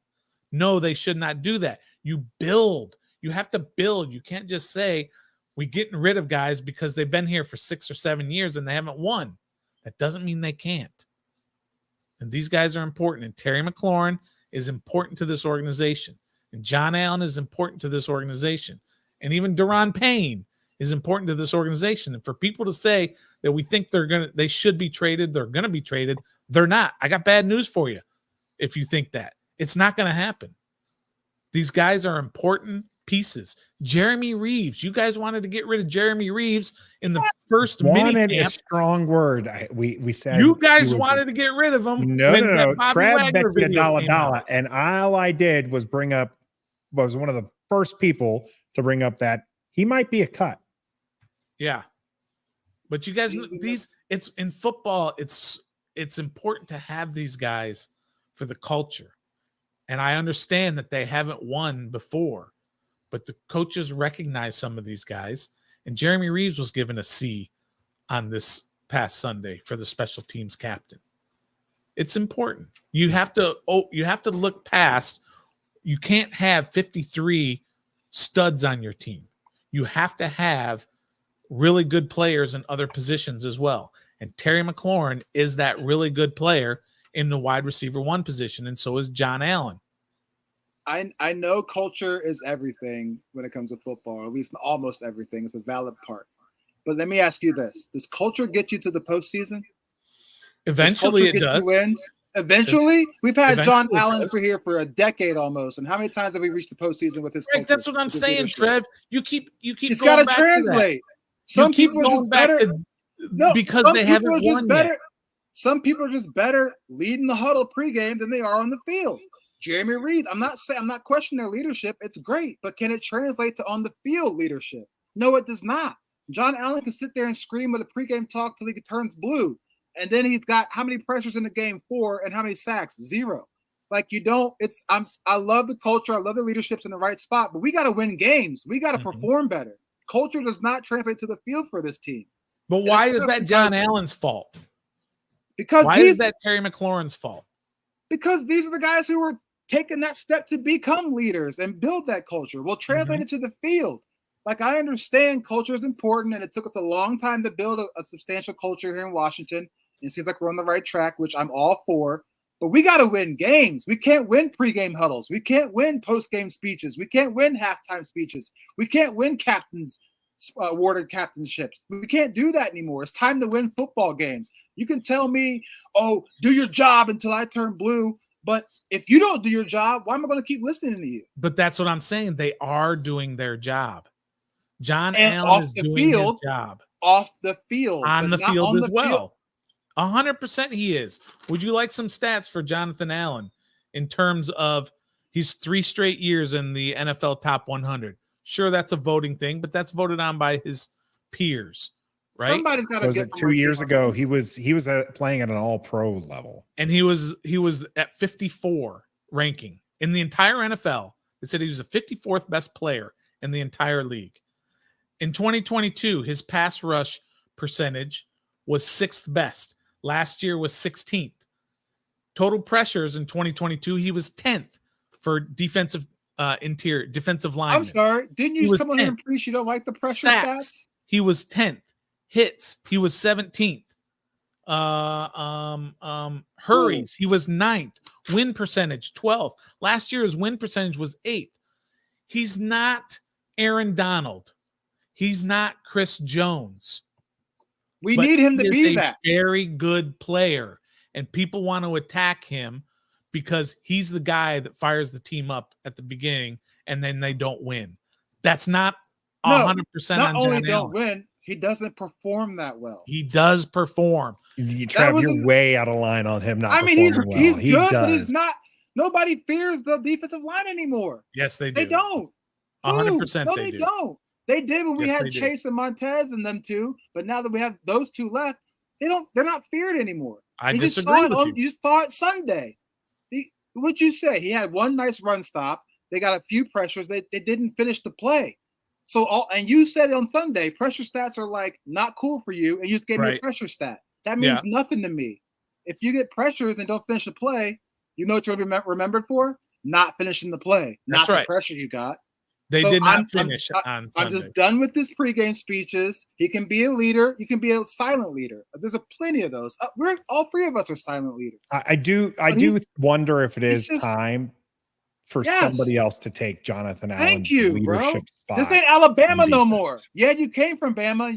No, they should not do that. You build. You have to build. You can't just say, We're getting rid of guys because they've been here for 6 or 7 years and they haven't won. That doesn't mean they can't. And these guys are important. And Terry McLaurin is important to this organization. And John Allen is important to this organization. And even Deron Payne is important to this organization. And for people to say that we think they should be traded, they're going to be traded, they're not. I got bad news for you if you think that. It's not going to happen. These guys are important pieces. Jeremy Reeves. You guys wanted to get rid of Jeremy Reeves in the first mini camp. A strong word. We said you guys wanted to get rid of him. No. Trev bet me $1, and all I did was was one of the first people to bring up that he might be a cut. Yeah, but you guys, it's in football. It's important to have these guys for the culture, and I understand that they haven't won before. But the coaches recognize some of these guys, and Jeremy Reeves was given a C on this past Sunday for the special teams captain. It's important. You have to look past. You can't have 53 studs on your team. You have to have really good players in other positions as well. And Terry McLaurin is that really good player in the wide receiver 1 position, and so is John Allen. I know culture is everything when it comes to football, or at least almost everything. It's a valid part. But let me ask you this. Does culture get you to the postseason? Eventually it does. Wins? Eventually? We've had John Allen for here for a decade almost. And how many times have we reached the postseason with his culture? Right, that's what I'm saying, Trev. You keep it's got to translate. Some people are just better. Because they haven't won yet. Some people are just better leading the huddle pregame than they are on the field. Jeremy Reeves, I'm not questioning their leadership. It's great, but can it translate to on the field leadership? No, it does not. John Allen can sit there and scream with a pregame talk till he turns blue, and then he's got how many pressures in the game? 4, and how many sacks? 0. Like you don't. I love the culture. I love the leadership's in the right spot, but we got to win games. We got to perform better. Culture does not translate to the field for this team. But why is that John Allen's fault? Because why is that Terry McLaurin's fault? Because these are the guys who were taking that step to become leaders and build that culture. We'll translate it to the field. Like, I understand culture is important, and it took us a long time to build a substantial culture here in Washington. It seems like we're on the right track, which I'm all for. But we got to win games. We can't win pregame huddles. We can't win postgame speeches. We can't win halftime speeches. We can't win captains awarded captainships. We can't do that anymore. It's time to win football games. You can tell me, oh, do your job until I turn blue. But if you don't do your job, why am I going to keep listening to you? But that's what I'm saying. They are doing their job. John Allen is doing his job. Off the field. On the field as well. 100% he is. Would you like some stats for Jonathan Allen in terms of he's 3 straight years in the NFL top 100? Sure, that's a voting thing, but that's voted on by his peers, right? Somebody's got to get 2 years ago. He was playing at an all-pro level, and he was at 54 ranking in the entire NFL. They said he was the 54th best player in the entire league. In 2022, his pass rush percentage was 6th best. Last year was 16th. Total pressures in 2022, he was 10th for defensive lineman. I'm sorry. Didn't you come on here and preach you don't like the pressure stats? He was 10th. Hits, he was 17th. Hurries, he was 9th. Win percentage, 12th. Last year, his win percentage was 8th. He's not Aaron Donald. He's not Chris Jones. We need him to be that. Very good player, and people want to attack him because he's the guy that fires the team up at the beginning, and then they don't win. That's not 100% on John Allen. Not only don't win, he doesn't perform that well. He does perform. Trav, you're way out of line on him not performing well. He's good, but he's not. Nobody fears the defensive line anymore. Yes, they do. They don't. 100% no, they do. Don't. They did when we had Chase and Montez and them two, but now that we have those two left, they're not feared anymore. I disagree with you. You just saw it Sunday. What'd you say? He had one nice run stop. They got a few pressures. They didn't finish the play. And you said on Sunday, pressure stats are like not cool for you, and you just gave me a pressure stat. That means nothing to me. If you get pressures and don't finish the play, you know what you're remembered for? Not finishing the play, not the pressure you got. They So did not I'm finish on I'm Sunday. just done with this pregame speeches. He can be a leader. He can be a silent leader. There's a plenty of those. We're all three of us are silent leaders. I do wonder if it is just- time for Yes. somebody else to take Jonathan Thank Allen's you, bro. leadership spot. This ain't Alabama on no defense. more. Yeah, you came from Bama.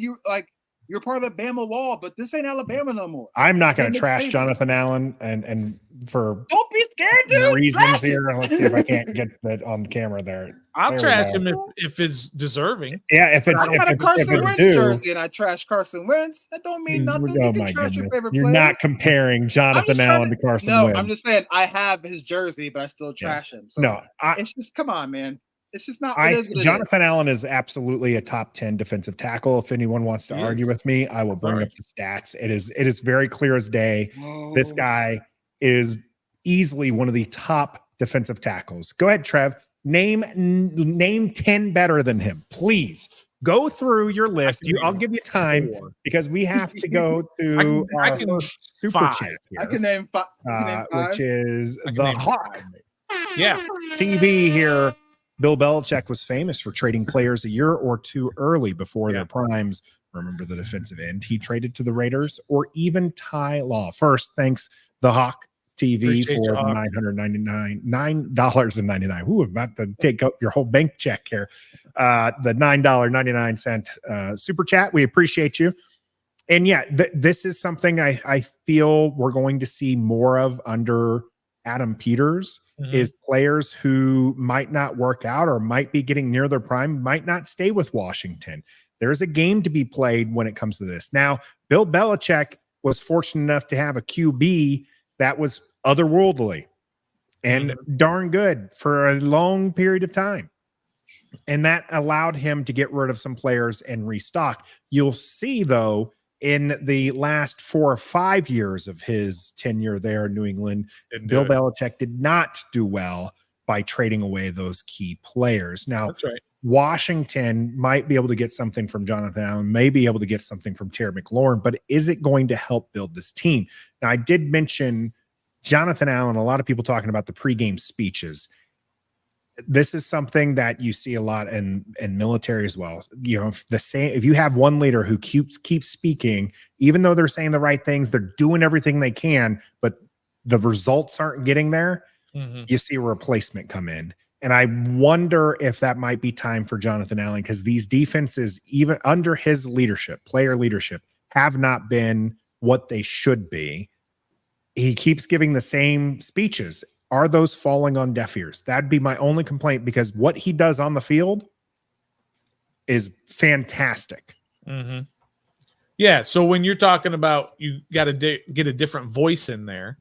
You're part of the Bama wall, but this ain't Alabama no more. I'm not going to It's trash crazy. Jonathan Allen and for Don't be scared, dude. reasons Trash here. it. Let's see if I can't get that on camera there. I'll There we trash go. him if it's deserving. Yeah, if it's I got a if Carson it's Wentz due. jersey and I trash Carson Wentz. That don't mean nothing. Oh You can my trash your goodness. favorite You're player. not comparing Jonathan Allen to Carson Wentz. I'm just saying I have his jersey, but I still trash him. So No, it's just come on, man. It's just not. Jonathan Allen is absolutely a top 10 defensive tackle. If anyone wants to argue with me, I will bring up the stats. It is very clear as day. Oh. This guy is easily one of the top defensive tackles. Go ahead, Trev. Name 10 better than him, please. Go through your list. I'll give you time because we have to go to our super chat here. I can name five. Which is the Hawk. Yeah. TV here. Bill Belichick was famous for trading players a year or two early before their primes. Remember the defensive end he traded to the Raiders, or even Ty Law. First, thanks the Hawk TV for $9.99. Ooh, about to take up your whole bank check here. The $9.99 super chat. We appreciate you. And yeah, this is something I feel we're going to see more of under Adam Peters. Is players who might not work out or might be getting near their prime, might not stay with Washington. There's a game to be played when it comes to this. Now, Bill Belichick was fortunate enough to have a QB that was otherworldly and darn good for a long period of time. And that allowed him to get rid of some players and restock. You'll see, though, in the last 4 or 5 years of his tenure there in New England, Bill Belichick did not do well by trading away those key players. Now, that's right. Washington might be able to get something from Jonathan Allen, may be able to get something from Terry McLaurin, but is it going to help build this team? Now, I did mention Jonathan Allen, a lot of people talking about the pregame speeches. This is something that you see a lot in military as well. You know, if you have one leader who keeps speaking, even though they're saying the right things, they're doing everything they can, but the results aren't getting there, you see a replacement come in. And I wonder if that might be time for Jonathan Allen, because these defenses, even under his leadership, player leadership, have not been what they should be. He keeps giving the same speeches. Are those falling on deaf ears? That'd be my only complaint, because what he does on the field is fantastic. Yeah. So when you're talking about you got to get a different voice in there,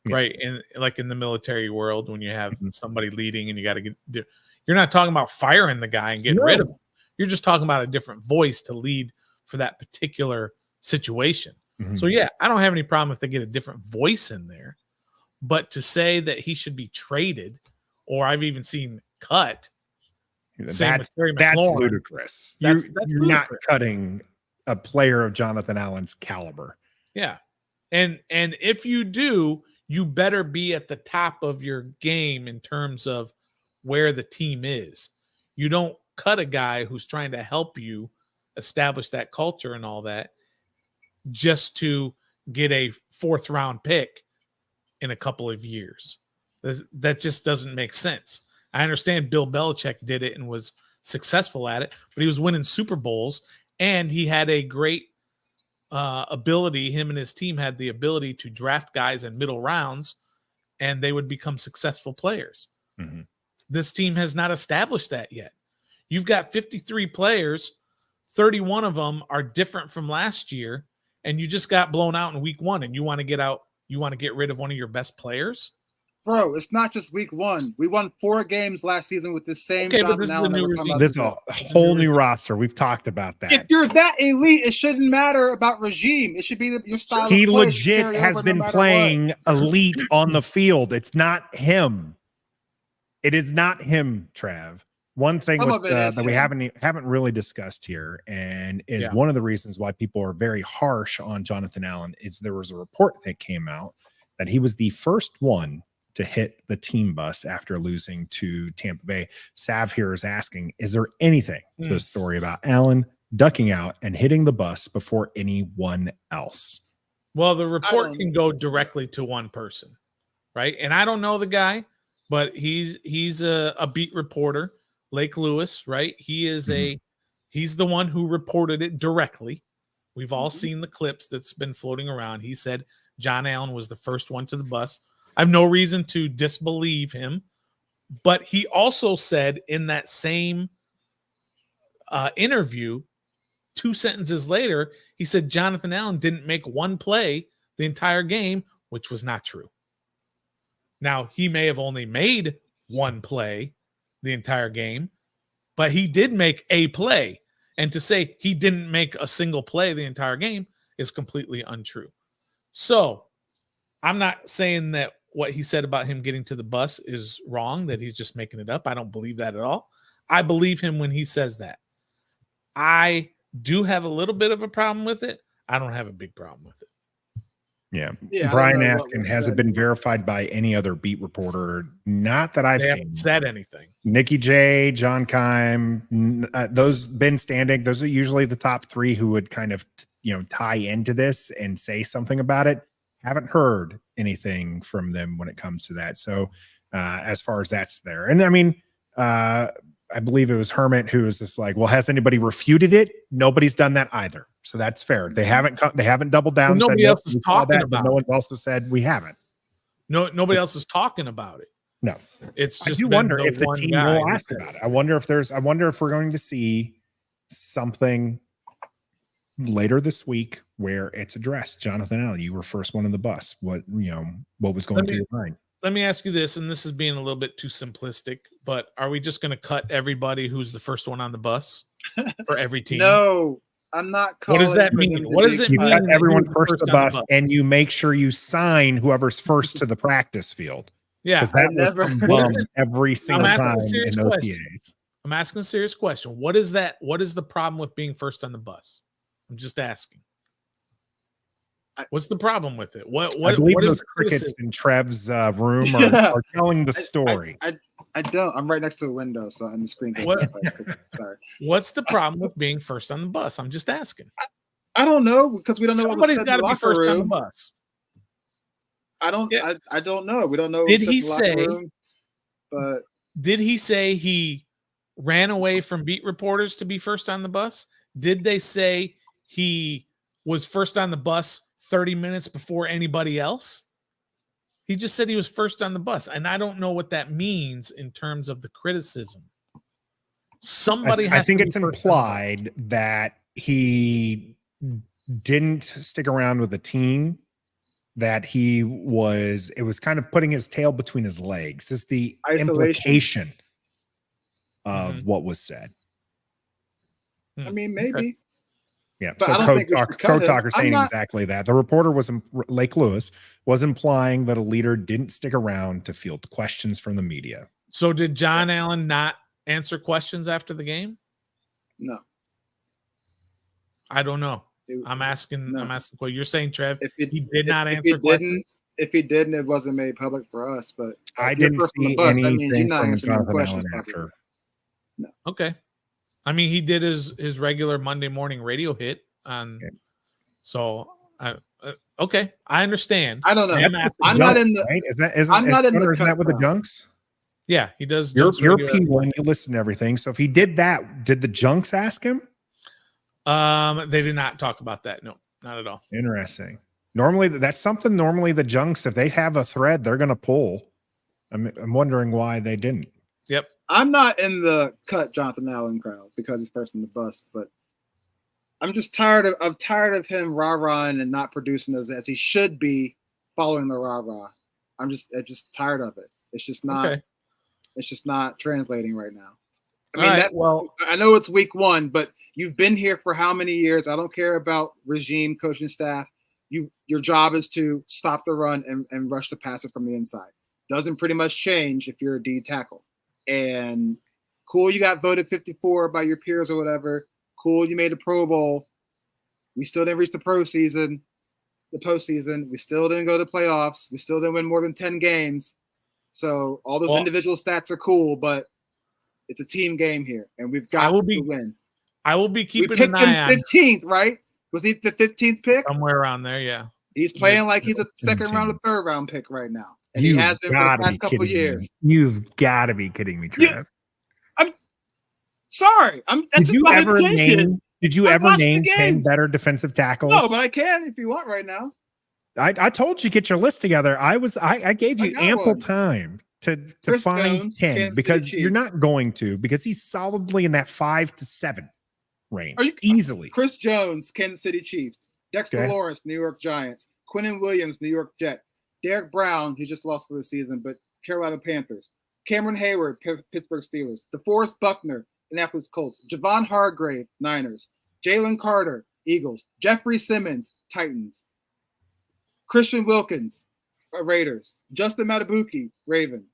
right? And like in the military world, when you have somebody leading and you got to you're not talking about firing the guy and getting rid of him. You're just talking about a different voice to lead for that particular situation. So yeah, I don't have any problem if they get a different voice in there. But to say that he should be traded, or I've even seen cut, same with Terry McLaurin, that's ludicrous. That's you're not cutting a player of Jonathan Allen's caliber. Yeah. And if you do, you better be at the top of your game in terms of where the team is. You don't cut a guy who's trying to help you establish that culture and all that just to get a 4th round pick in a couple of years. That just doesn't make sense. I understand Bill Belichick did it and was successful at it, but he was winning Super Bowls and he had a great ability. Him and his team had the ability to draft guys in middle rounds and they would become successful players. This team has not established that yet. You've got 53 players, 31 of them are different from last year, and you just got blown out in week 1 and you want to get out. You want to get rid of one of your best players? Bro, it's not just week 1. We won 4 games last season with the same. Okay, but this is a new regime. This is a whole new roster. We've talked about that. If you're that elite, it shouldn't matter about regime. It should be your style. He of play legit has been playing elite on the field. It's not him. It is not him, Trav. One thing that we haven't really discussed here, and is one of the reasons why people are very harsh on Jonathan Allen, is there was a report that came out that he was the first one to hit the team bus after losing to Tampa Bay. Sav here is asking, is there anything to the story about Allen ducking out and hitting the bus before anyone else? Well, the report can go directly to one person, right? And I don't know the guy, but he's a beat reporter, Lake Lewis, right? He is he's the one who reported it directly. We've all seen the clips that's been floating around. He said John Allen was the first one to the bus. I have no reason to disbelieve him, but he also said in that same interview, 2 sentences later, he said Jonathan Allen didn't make one play the entire game, which was not true. Now, he may have only made one play the entire game, but he did make a play. And to say he didn't make a single play the entire game is completely untrue. So I'm not saying that what he said about him getting to the bus is wrong, that he's just making it up. I don't believe that at all. I believe him when he says that. I do have a little bit of a problem with it. I don't have a big problem with it. Yeah. Brian asking, has it been verified by any other beat reporter? Not that I've seen. Said anything. Nikki J, John Keim, those Ben Standing, those are usually the top 3 who would kind of, tie into this and say something about it. Haven't heard anything from them when it comes to that. So as far as that's there. And I mean, I believe it was Hermit who was just like, well, has anybody refuted it? Nobody's done that either. So that's fair. They haven't doubled down. Well, nobody else is talking about it. No one's also said we haven't. Nobody else is talking about it. No, it's just. I do wonder if the team will ask about it. I wonder if we're going to see something later this week where it's addressed. Jonathan Allen, you were first one on the bus. What was going through your mind? Let me ask you this, and this is being a little bit too simplistic, but are we just going to cut everybody who's the first one on the bus for every team? No, I'm not. What does that mean? What does it mean? Cut everyone first to the bus, and you make sure you sign whoever's first to the practice field. Yeah, because that was every single time in OTAs. I'm asking a serious question. What is that? What is the problem with being first on the bus? I'm just asking. What's the problem with it? What I believe what is those crickets in Trev's room are telling the story. I don't. I'm right next to the window, so on the screen. Sorry. What's the problem with being first on the bus? I'm just asking. I don't know because we don't know. Somebody's got to be first on the bus. I don't. Yeah. I don't know. We don't know. Did he say? But did he say he ran away from beat reporters to be first on the bus? Did they say he was first on the bus 30 minutes before anybody else? He just said he was first on the bus, and I don't know what that means in terms of the criticism. I think it's implied that he didn't stick around with the team, that it was kind of putting his tail between his legs. Is the implication of what was said. I mean, maybe. Okay. Yeah, but so Code Talker saying exactly that. The reporter Lake Lewis was implying that a leader didn't stick around to field questions from the media. So did John Allen not answer questions after the game? No. I don't know. I'm asking what you're saying, Trev. He did not answer questions. If he didn't, it wasn't made public for us. But I didn't see anything from Jonathan Allen after. No. Okay. I mean, he did his regular Monday morning radio hit on. Okay. So, okay, I understand. I don't know. I'm not in the. Right? Isn't that with the Junks? Yeah, he does. You're P1. You listen to everything. So if he did that, did the Junks ask him? They did not talk about that. No, not at all. Interesting. Normally, that's something. Normally, the Junks, if they have a thread, they're going to pull. I'm wondering why they didn't. Yep. I'm not in the cut Jonathan Allen crowd because he's first in the bus, but I'm just tired of him rah-rahing and not producing as he should be following the rah-rah. I'm just tired of it. It's just not. Okay. It's just not translating right now. I mean, I know it's week 1, but you've been here for how many years? I don't care about regime, coaching staff. Your job is to stop the run and rush the passer from the inside. Doesn't pretty much change if you're a D tackle. And cool, you got voted 54 by your peers or whatever. Cool, you made the Pro Bowl. We still didn't reach the postseason. We still didn't go to the playoffs. We still didn't win more than 10 games. So all those individual stats are cool, but it's a team game here, and we've got to win. I will be keeping an eye on. 15th, right? Was he the 15th pick? Somewhere around there, yeah. He's playing like he's a second round or third round pick right now, and he has been for the past couple of years. You've got to be kidding me, Trev. Yeah, I'm sorry. Did you ever name 10 better defensive tackles? No, but I can if you want right now. I told you get your list together. I gave you ample time to find Jones, 10 because you're not going to, because he's solidly in that 5 to 7 range. Easily. Chris Jones, Kansas City Chiefs. Dexter Lawrence, New York Giants. Quinn Williams, New York Jets. Derek Brown, he just lost for the season, but Carolina Panthers. Cameron Hayward, Pittsburgh Steelers. DeForest Buckner, Indianapolis Colts. Javon Hargrave, Niners. Jalen Carter, Eagles. Jeffrey Simmons, Titans. Christian Wilkins, Raiders. Justin Matabuki, Ravens.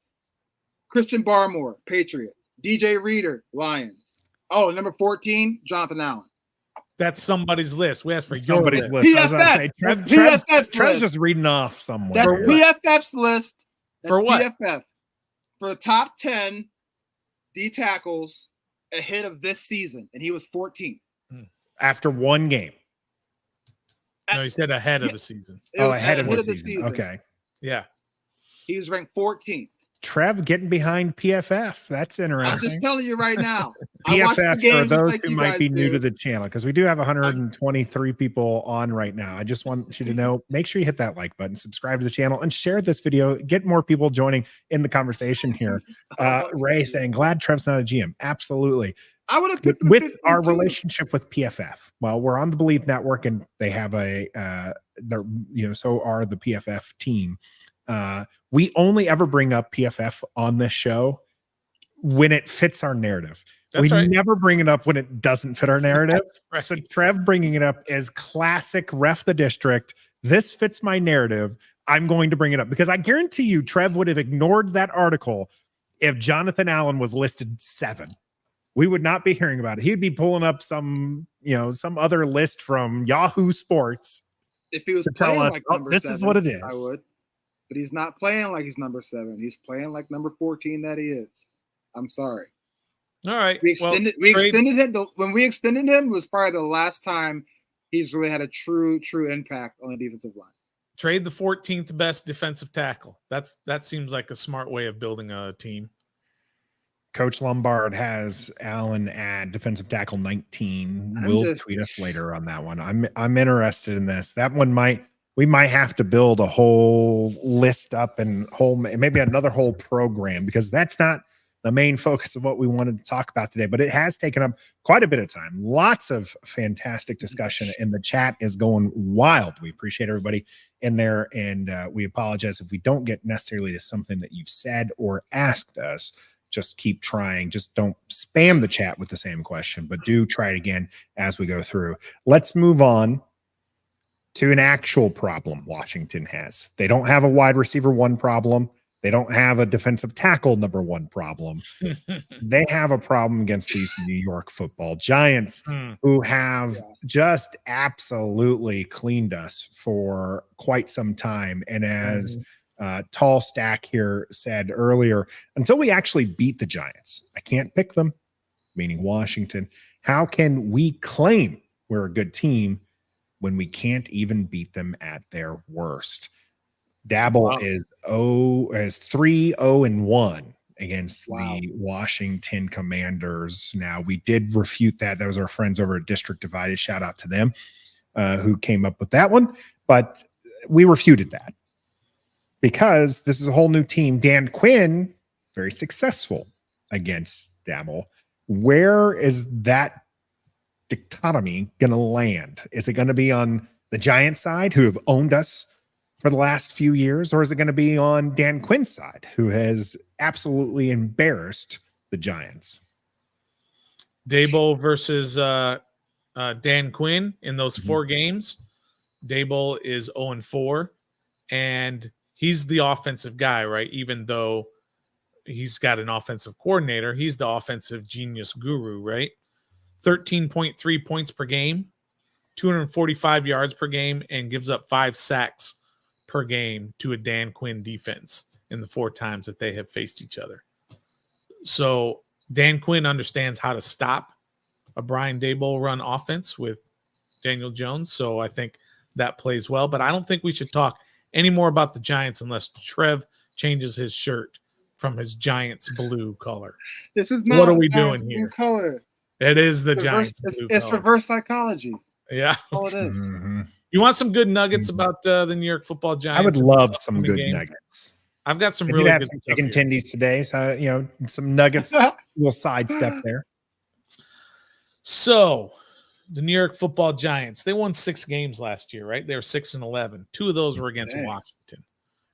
Christian Barmore, Patriots. DJ Reader, Lions. Oh, number 14, Jonathan Allen. That's somebody's list. We asked for somebody's list. PFF. Trev's just reading off somewhere. That's PFF's list. For what? PFF. For the top 10 D tackles ahead of this season, and he was 14th. After one game. No, he said ahead of the season. Ahead of the season. Okay. Yeah. He was ranked 14th. Trev getting behind PFF. That's interesting. I'm just telling you right now. PFF, for those who might be new to the channel, because we do have 123 people on right now. I just want you to know, make sure you hit that like button, subscribe to the channel, and share this video. Get more people joining in the conversation here. Ray saying, glad Trev's not a GM. Absolutely. I would have picked with our relationship with PFF. Well, we're on the Believe Network, and they have so are the PFF team. We only ever bring up PFF on this show when it fits our narrative. We never bring it up when it doesn't fit our narrative. Right. So Trev bringing it up is classic ref the district. This fits my narrative. I'm going to bring it up because I guarantee you Trev would have ignored that article if Jonathan Allen was listed 7. We would not be hearing about it. He'd be pulling up some other list from Yahoo Sports. If he was to tell us, this 7, is what it is. I would. But he's not playing like he's number 7. He's playing like number 14 that he is. I'm sorry. All right. We extended him. When we extended him, was probably the last time he's really had a true impact on the defensive line. Trade the 14th best defensive tackle. That seems like a smart way of building a team. Coach Lombard has Allen at defensive tackle 19. We'll tweet us later on that one. I'm interested in this. That one we might have to build a whole list up and maybe another whole program, because that's not the main focus of what we wanted to talk about today, but it has taken up quite a bit of time. Lots of fantastic discussion, and the chat is going wild. We appreciate everybody in there, and we apologize if we don't get necessarily to something that you've said or asked us. Just keep trying. Just don't spam the chat with the same question, but do try it again as we go through. Let's move on to an actual problem Washington has. They don't have a wide receiver 1 problem. They don't have a defensive tackle number 1 problem. They have a problem against these New York Football Giants, who have just absolutely cleaned us for quite some time. And as Tall Stack here said earlier, until we actually beat the Giants, I can't pick them, meaning Washington. How can we claim we're a good team when we can't even beat them at their worst? Dabble is 3-0-1 against the Washington Commanders. Now, we did refute that. That was our friends over at District Divided. Shout out to them who came up with that one. But we refuted that because this is a whole new team. Dan Quinn, very successful against Dabble. Where is that dichotomy going to land? Is it going to be on the Giants side, who have owned us for the last few years, or is it going to be on Dan Quinn's side, who has absolutely embarrassed the Giants? Daboll versus Dan Quinn in those 4 games. Daboll is 0-4, and he's the offensive guy, right? Even though he's got an offensive coordinator, he's the offensive genius guru, right? 13.3 points per game, 245 yards per game, and gives up 5 sacks per game to a Dan Quinn defense. in the 4 times that they have faced each other. So Dan Quinn understands how to stop a Brian Daboll run offense with Daniel Jones. So I think that plays well. But I don't think we should talk any more about the Giants unless Trev changes his shirt from his Giants blue color. This is not What are we Giants doing blue here? color. It is the Reverse, Giants blue it's color. reverse psychology. Yeah. All it is. Mhm. You want some good nuggets about the New York Football Giants? I would in love this some upcoming good game? nuggets. I've got some We really did have good some stuff chicken here. tendies today, so some nuggets. Little sidestep there. So, the New York Football Giants, they won 6 games last year, right? They were 6-11. 2 of those were against Dang. Washington,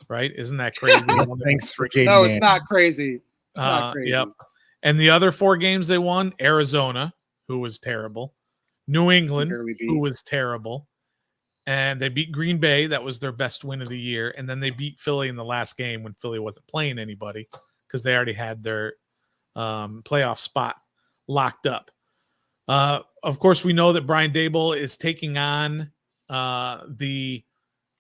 right? Isn't that crazy? Thanks for Jaden. No, it's not crazy. It's not crazy. Yep. And the other 4 games they won, Arizona, who was terrible, New England, Barely beat. who was terrible, and they beat Green Bay. That was their best win of the year. And then they beat Philly in the last game when Philly wasn't playing anybody because they already had their playoff spot locked up. Of course, we know that Brian Daboll is taking on the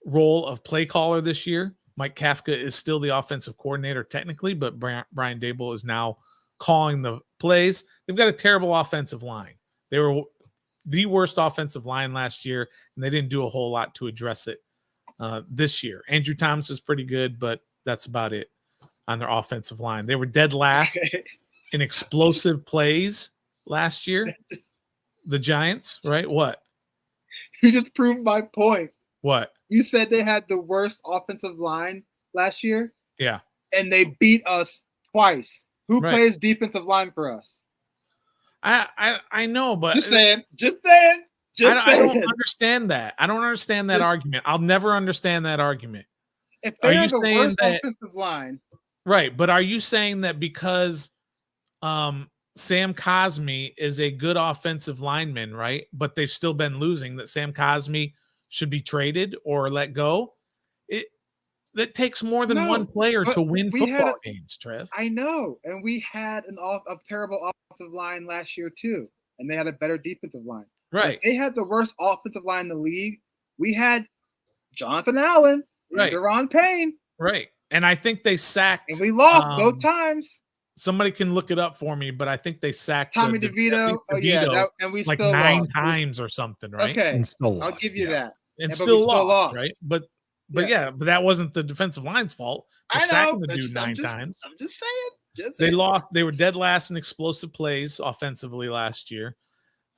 role of play caller this year. Mike Kafka is still the offensive coordinator technically, but Brian Daboll is now calling the plays. They've got a terrible offensive line. They were the worst offensive line last year, and they didn't do a whole lot to address it this year. Andrew Thomas is pretty good, but that's about it on their offensive line. They were dead last in explosive plays last year. The Giants, right? What? You just proved my point. What? You said they had the worst offensive line last year. Yeah. And they beat us twice. Who Right. plays defensive line for us? I know, but Just saying. Just saying. I don't understand that. I don't understand that argument. I'll never understand that argument. If Are they you are the saying worst that- offensive line, Right, but are you saying that because Sam Cosmi is a good offensive lineman, right? But they've still been losing, that Sam Cosmi should be traded or let go? That takes more than No, one player but to win we had football a- games, Trev. I know. And we had a terrible offensive line last year too. And they had a better defensive line. Right, If they had the worst offensive line in the league, we had Jonathan Allen Right. and Deron Payne. right. And I think they sacked. And we lost both times. Somebody can look it up for me, but I think they sacked Tommy at DeVito. least Oh yeah, DeVito and we like still 9 lost. times or something, right? Okay, And still I'll lost, give you yeah. that. And but still we still lost, lost. right? But that wasn't the defensive line's fault for I know. sacking the but dude 9 times. I'm just saying. They lost. They were dead last in explosive plays offensively last year.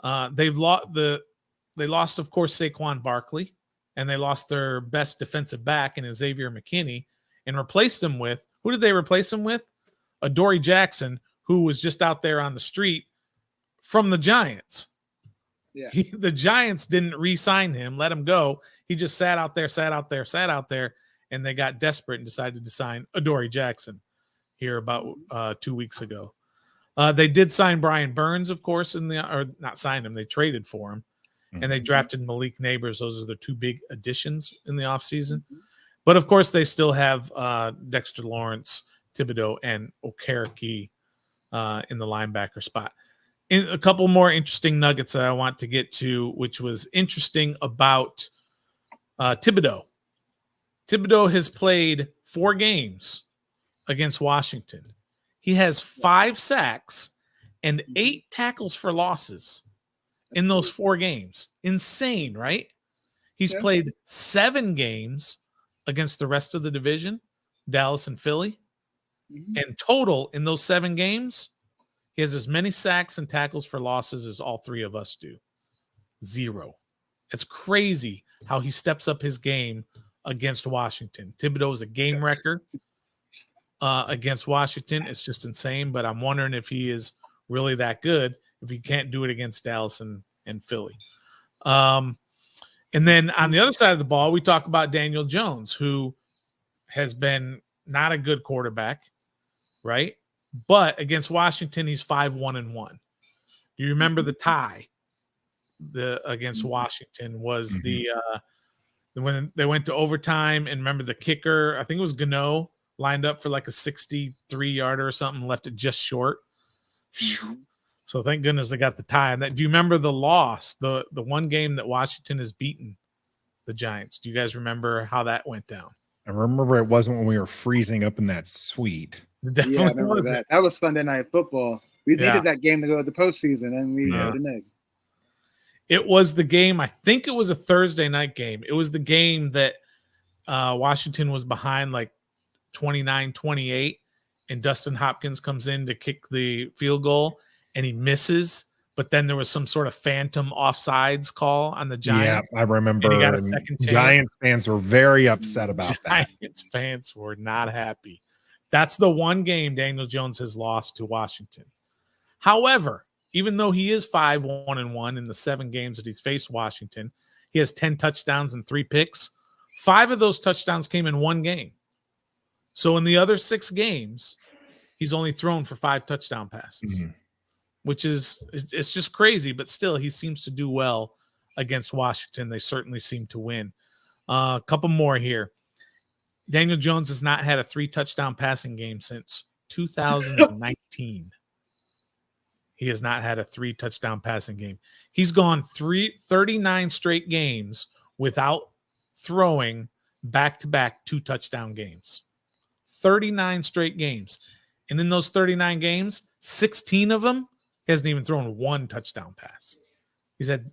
They lost, of course, Saquon Barkley, and they lost their best defensive back in Xavier McKinney, and replaced them with, who did they replace him with? Adoree Jackson, who was just out there on the street from the Giants. Yeah. The Giants didn't re-sign him, let him go. He just sat out there, and they got desperate and decided to sign Adoree Jackson here about 2 weeks ago. They did sign Brian Burns, of course, or not sign him. They traded for him, and they drafted Malik Neighbors. Those are the 2 big additions in the offseason. But, of course, they still have Dexter Lawrence, Thibodeau, and Okereke in the linebacker spot. A couple more interesting nuggets that I want to get to, which was interesting about Thibodeau. Thibodeau has played 4 games against Washington. He has 5 sacks and 8 tackles for losses in those 4 games. Insane, right? He's played 7 games against the rest of the division, Dallas and Philly. And total in those 7 games, he has as many sacks and tackles for losses as all 3 of us do. 0. It's crazy how he steps up his game against Washington. Thibodeau is a game wrecker against Washington. It's just insane, but I'm wondering if he is really that good if he can't do it against Dallas and Philly. And then on the other side of the ball, we talk about Daniel Jones, who has been not a good quarterback, right? But against Washington, he's 5-1-1. Do you remember the tie against Washington was when they went to overtime, and remember the kicker, I think it was Gano, lined up for like a 63-yarder or something, left it just short. So thank goodness they got the tie. And do you remember the loss, the one game that Washington has beaten the Giants? Do you guys remember how that went down? I remember it wasn't when we were freezing up in that suite. It Yeah, I definitely remember was. that. That was Sunday Night Football. We Yeah. needed that game to go to the postseason, and we Yeah. laid an egg. It was the game. I think it was a Thursday night game. It was the game that Washington was behind like 29-28, and Dustin Hopkins comes in to kick the field goal, and he misses. But then there was some sort of phantom offsides call on the Giants. Yeah, I remember. And he got a second chance. Giants fans were very upset about that. Giants fans were not happy. That's the one game Daniel Jones has lost to Washington. However, even though he is 5-1-1 in the 7 games that he's faced Washington, he has 10 touchdowns and 3 picks. 5 of those touchdowns came in one game. So in the other 6 games, he's only thrown for 5 touchdown passes, which is it's just crazy. But still, he seems to do well against Washington. They certainly seem to win. A couple more here. Daniel Jones has not had a 3 touchdown passing game since 2019. He has not had a 3 touchdown passing game. He's gone 39 straight games without throwing back-to-back 2 touchdown games. 39 straight games. And in those 39 games, 16 of them, he hasn't even thrown 1 touchdown pass. He's had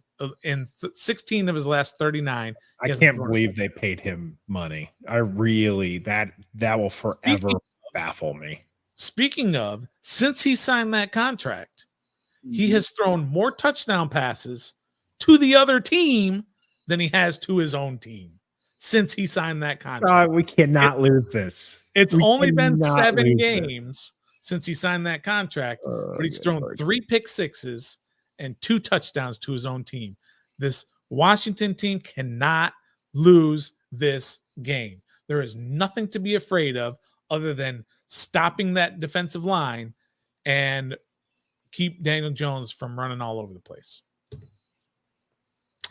in 16 of his last 39. I can't believe they paid him money. I really, that will forever baffle me. Speaking of, since he signed that contract, he has thrown more touchdown passes to the other team than he has to his own team since he signed that contract. We cannot lose this. It's only been cannot 7 lose games since he signed that contract, but he's thrown 3 pick sixes and 2 touchdowns to his own team. This Washington team cannot lose this game. There is nothing to be afraid of other than stopping that defensive line and keep Daniel Jones from running all over the place.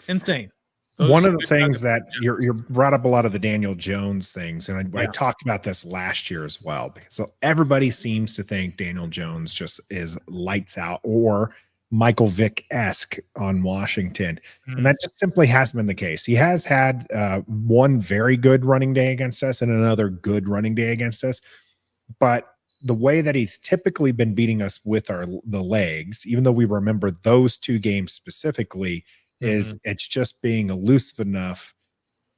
Insane. One of the things that you brought up a lot of the Daniel Jones things, and I talked about this last year as well, because everybody seems to think Daniel Jones just is lights out or Michael Vick-esque on Washington. And that just simply hasn't been the case. He has had one very good running day against us and another good running day against us. But the way that he's typically been beating us with the legs, even though we remember those 2 games specifically, is it's just being elusive enough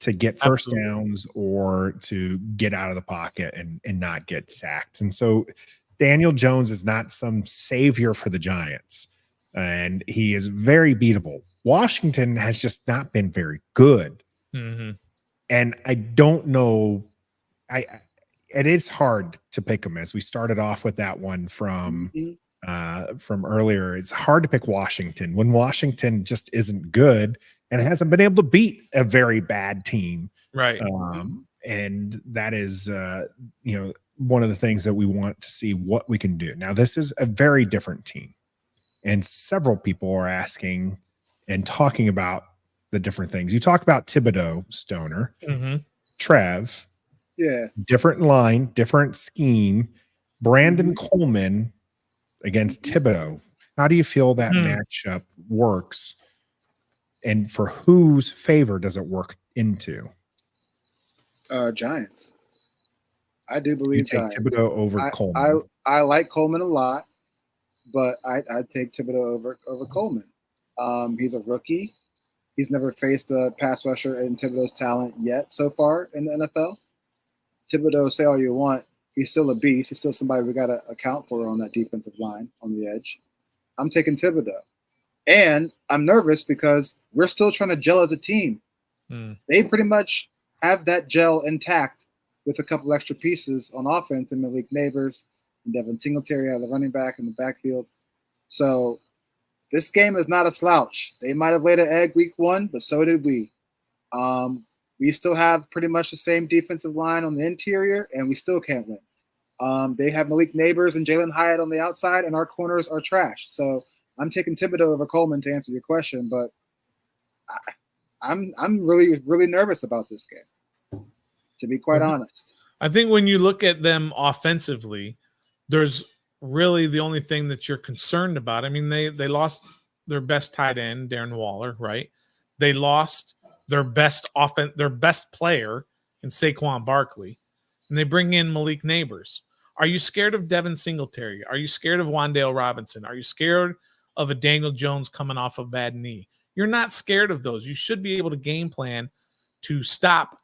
to get first downs or to get out of the pocket and not get sacked. And so Daniel Jones is not some savior for the Giants, and he is very beatable. Washington has just not been very good. And I don't know. It is hard to pick them, as we started off with that one from earlier. It's hard to pick Washington when Washington just isn't good and hasn't been able to beat a very bad team. Right. And that is, one of the things that we want to see what we can do. Now, this is a very different team, and several people are asking and talking about the different things. You talk about Thibodeau, Stoner, Trev, different line, different scheme, Brandon Coleman against Thibodeau. How do you feel that matchup works, and for whose favor does it work into? Giants. I do believe you take Giants. Thibodeau over Coleman. I like Coleman a lot, but I'd take Thibodeau over Coleman. He's a rookie. He's never faced a pass rusher in Thibodeau's talent yet so far in the NFL. Thibodeau, say all you want, he's still a beast. He's still somebody we got to account for on that defensive line on the edge. I'm taking Thibodeau. And I'm nervous because we're still trying to gel as a team. They pretty much have that gel intact with a couple extra pieces on offense in Malik Neighbors and Devin Singletary out of the running back in the backfield. So this game is not a slouch. They might have laid an egg week 1, but so did we. We still have pretty much the same defensive line on the interior, and we still can't win. They have Malik Neighbors and Jalen Hyatt on the outside, and our corners are trash. So I'm taking Thibodeau over Coleman to answer your question, but I'm really, really nervous about this game, to be quite honest. I think when you look at them offensively, there's really the only thing that you're concerned about. I mean, they lost their best tight end, Darren Waller, right? They lost their best player and Saquon Barkley, and they bring in Malik Neighbors. Are you scared of Devin Singletary? Are you scared of Wan'Dale Robinson? Are you scared of a Daniel Jones coming off a bad knee? You're not scared of those. You should be able to game plan to stop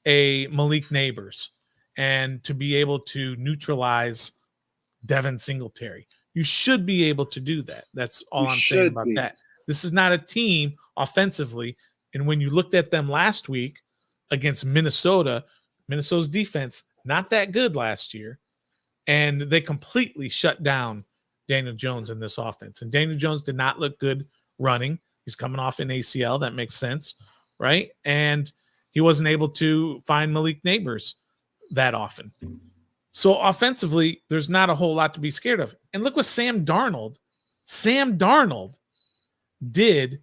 a Malik Neighbors and to be able to neutralize Devin Singletary. You should be able to do that. That's all I'm saying about that. This is not a team offensively. And when you looked at them last week against Minnesota, Minnesota's defense, not that good last year. And they completely shut down Daniel Jones in this offense. And Daniel Jones did not look good running. He's coming off an ACL. That makes sense, right? And he wasn't able to find Malik Neighbors that often. So offensively, there's not a whole lot to be scared of. And look what Sam Darnold did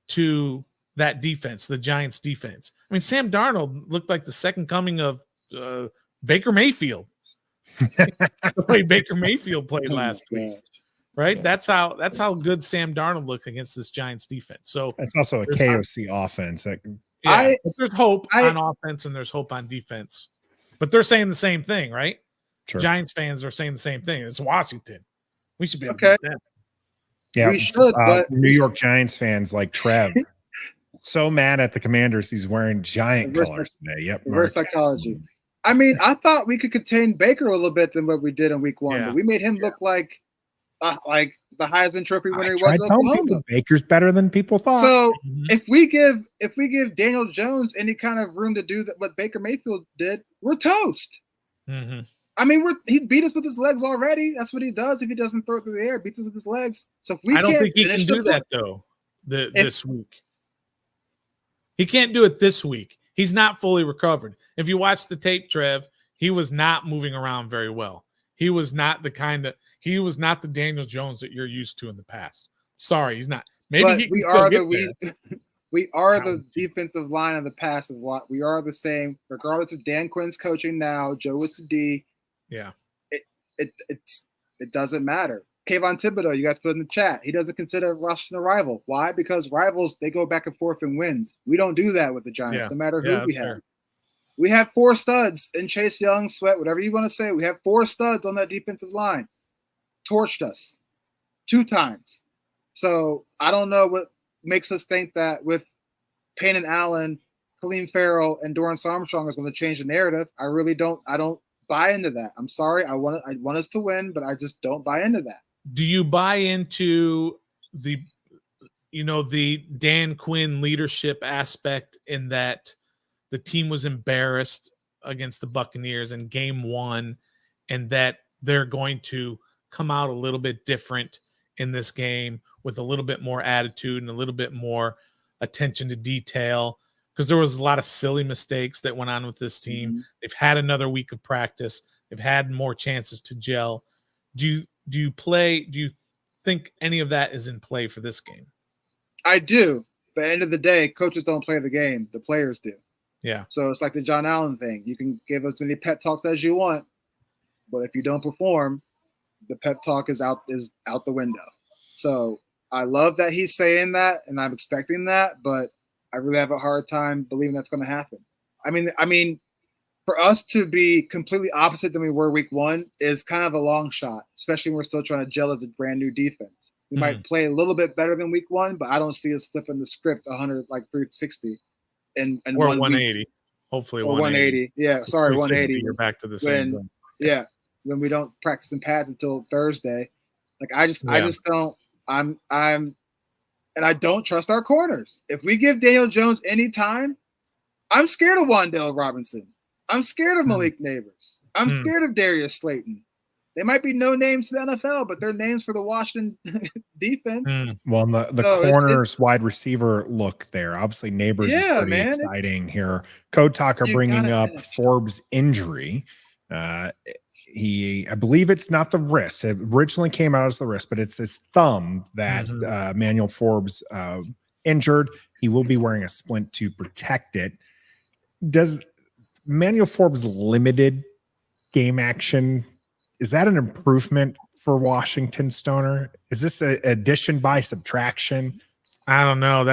to that defense, the Giants defense. I mean, Sam Darnold looked like the second coming of Baker Mayfield. The way Baker Mayfield played last week. Right? That's how good Sam Darnold looked against this Giants defense. So it's also a KOC offense. There's hope on offense and there's hope on defense. But they're saying the same thing, right? Sure. Giants fans are saying the same thing. It's Washington. We should be able okay. to beat them. Yeah, we should. But New York Giants fans like Trev, so mad at the Commanders. He's wearing giant colors today. Yep, reverse psychology. I mean, I thought we could contain Baker a little bit than what we did in Week 1, but we made him look like the Heisman Trophy winner he was in Oklahoma. Baker's better than people thought. So if we give Daniel Jones any kind of room to do that, what Baker Mayfield did, we're toast. Mm-hmm. I mean, he beat us with his legs already. That's what he does. If he doesn't throw it through the air, beats us with his legs. So if we I don't think he can do that though. This week, he can't do it this week. He's not fully recovered. If you watch the tape, Trev, he was not moving around very well. He was not the Daniel Jones that you're used to in the past. Sorry, he's not. Maybe we are the defensive line of the past of what we are the same, regardless of Dan Quinn's coaching now. Joe is the D. Yeah. It doesn't matter. Kayvon Thibodeau, you guys put in the chat. He doesn't consider Washington a rival. Why? Because rivals, they go back and forth and wins. We don't do that with the Giants, no matter who we have. Fair. We have 4 studs in Chase Young, Sweat, whatever you want to say. We have 4 studs on that defensive line. Torched us 2 times. So I don't know what makes us think that with Payne and Allen, Khalil Farrell, and Dorrance Armstrong is going to change the narrative. I really don't. I don't buy into that. I'm sorry. I want us to win, but I just don't buy into that. Do you buy into the Dan Quinn leadership aspect in that the team was embarrassed against the Buccaneers in game 1 and that they're going to come out a little bit different in this game with a little bit more attitude and a little bit more attention to detail? Because there was a lot of silly mistakes that went on with this team. Mm-hmm. They've had another week of practice. They've had more chances to gel. Do you think any of that is in play for this game? I do. But at the end of the day, coaches don't play the game. The players do. Yeah. So it's like the John Allen thing. You can give as many pep talks as you want, but if you don't perform, the pep talk is out the window. So I love that he's saying that, and I'm expecting that, but I really have a hard time believing that's going to happen. I mean, for us to be completely opposite than we were Week 1 is kind of a long shot, especially when we're still trying to gel as a brand new defense. We might play a little bit better than Week 1, but I don't see us flipping the script 360 and or 180. Week. Hopefully, or 180. Yeah, sorry, 180. You're back to the same thing. Yeah, when we don't practice in pads until Thursday, I just don't. And I don't trust our corners. If we give Daniel Jones any time, I'm scared of Wan'Dale Robinson. I'm scared of Malik Neighbors. I'm scared of Darius Slayton. They might be no names to the NFL, but they're names for the Washington defense. Well, the corners, wide receiver look there. Obviously, Neighbors is pretty exciting here. Code Talker bringing up Forbes' injury. I believe it's not the wrist. It originally came out as the wrist, but it's his thumb that Manuel Forbes injured. He will be wearing a splint to protect it. Does Manuel Forbes limited game action? Is that an improvement for Washington, Stoner? Is this an addition by subtraction? I don't know.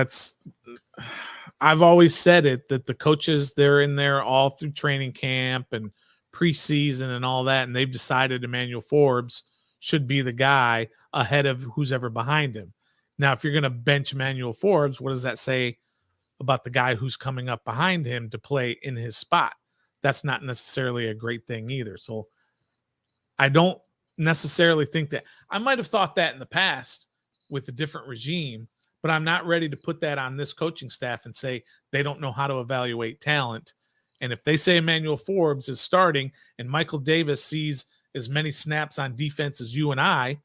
I've always said it that the coaches, they're in there all through training camp and preseason and all that, and they've decided Emmanuel Forbes should be the guy ahead of who's ever behind him. Now, if you're going to bench Emmanuel Forbes, what does that say about the guy who's coming up behind him to play in his spot? That's not necessarily a great thing either. So I don't necessarily think that. I might have thought that in the past with a different regime, but I'm not ready to put that on this coaching staff and say they don't know how to evaluate talent. And if they say Emmanuel Forbes is starting and Michael Davis sees as many snaps on defense as you and I,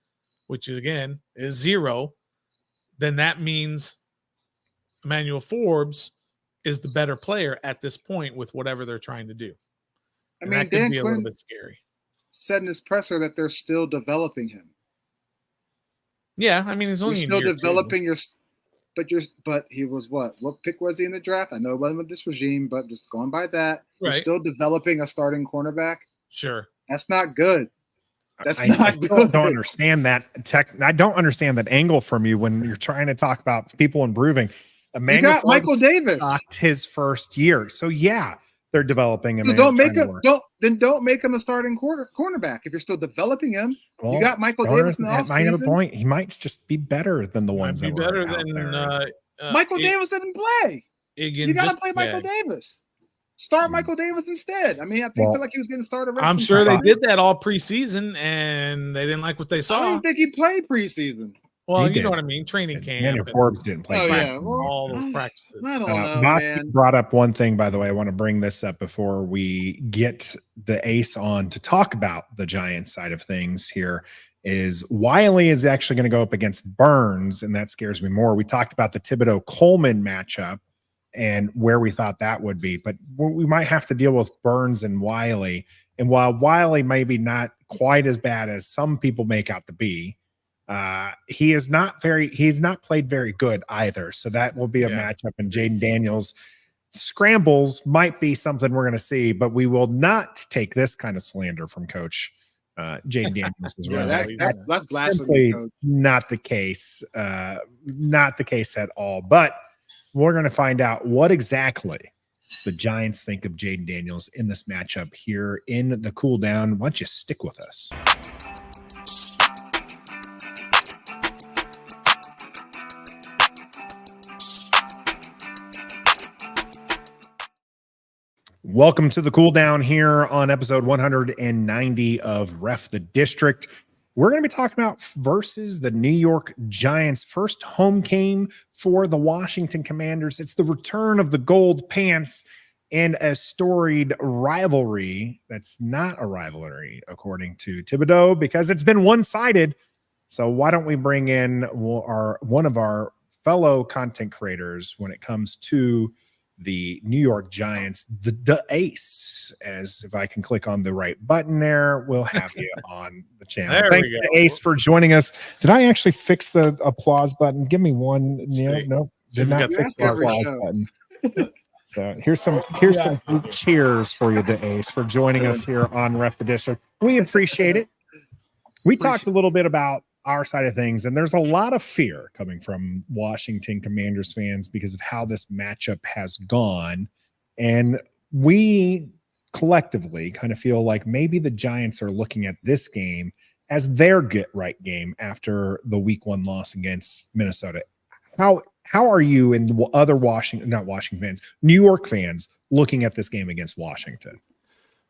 which again is 0, then that means Emmanuel Forbes is the better player at this point with whatever they're trying to do. And that could Dan be a Quinn little bit scary. said in his presser that they're still developing him. Yeah, I mean, he's only You're still developing but he was what pick was he in the draft? I know it wasn't with this regime, but just going by that, right. You're still developing a starting cornerback. Sure, that's not good. I still don't understand that I don't understand that angle from you when you're trying to talk about people improving. Emmanuel Forbes Michael Davis sucked his first year, so yeah, they're developing him. So don't make him a starting cornerback if you're still developing him. Well, you got Michael Davis in the offseason. Might have a point. He might just be better than the ones that were out there. Michael Davis didn't play. You got to play Michael Davis. Start Michael Davis instead. I mean, I feel like he was getting started. I'm sure they did that all preseason, and they didn't like what they saw. I don't think he played preseason. Well, you know what I mean. Training camp. Emmanuel Forbes didn't play. All those practices. I don't know, Bosky brought up one thing, by the way. I want to bring this up before we get the ace on to talk about the Giants side of things here. Is Wiley is actually going to go up against Burns, and that scares me more. We talked about the Thibodeau-Coleman matchup and where we thought that would be, but we might have to deal with Burns and Wiley. And while Wiley may be not quite as bad as some people make out to be, he's not played very good either. So that will be a matchup, and Jaden Daniels scrambles might be something we're going to see, but we will not take this kind of slander from Coach Jaden Daniels as well. That's simply not the case. Not the case at all. But we're going to find out what exactly the Giants think of Jaden Daniels in this matchup here in the cool down. Why don't you stick with us? Welcome to the cool down here on episode 190 of Ref the District. We're going to be talking about versus the New York Giants. First home game for the Washington Commanders. It's the return of the gold pants and a storied rivalry that's not a rivalry, according to Thibodeau, because it's been one-sided. So why don't we bring in one of our fellow content creators when it comes to the New York Giants, the Ace, as if I can click on the right button there, we'll have you on the channel. Thanks to Ace for joining us. Did I actually fix the applause button? Give me one. No, did not fix the applause button. So here's some cheers for you, the Ace, for joining us here on Ref the District. We appreciate it. We talked a little bit about our side of things, and there's a lot of fear coming from Washington Commanders fans because of how this matchup has gone. And we collectively kind of feel like maybe the Giants are looking at this game as their get-right game after the Week 1 loss against Minnesota. How are you and the other New York fans looking at this game against Washington?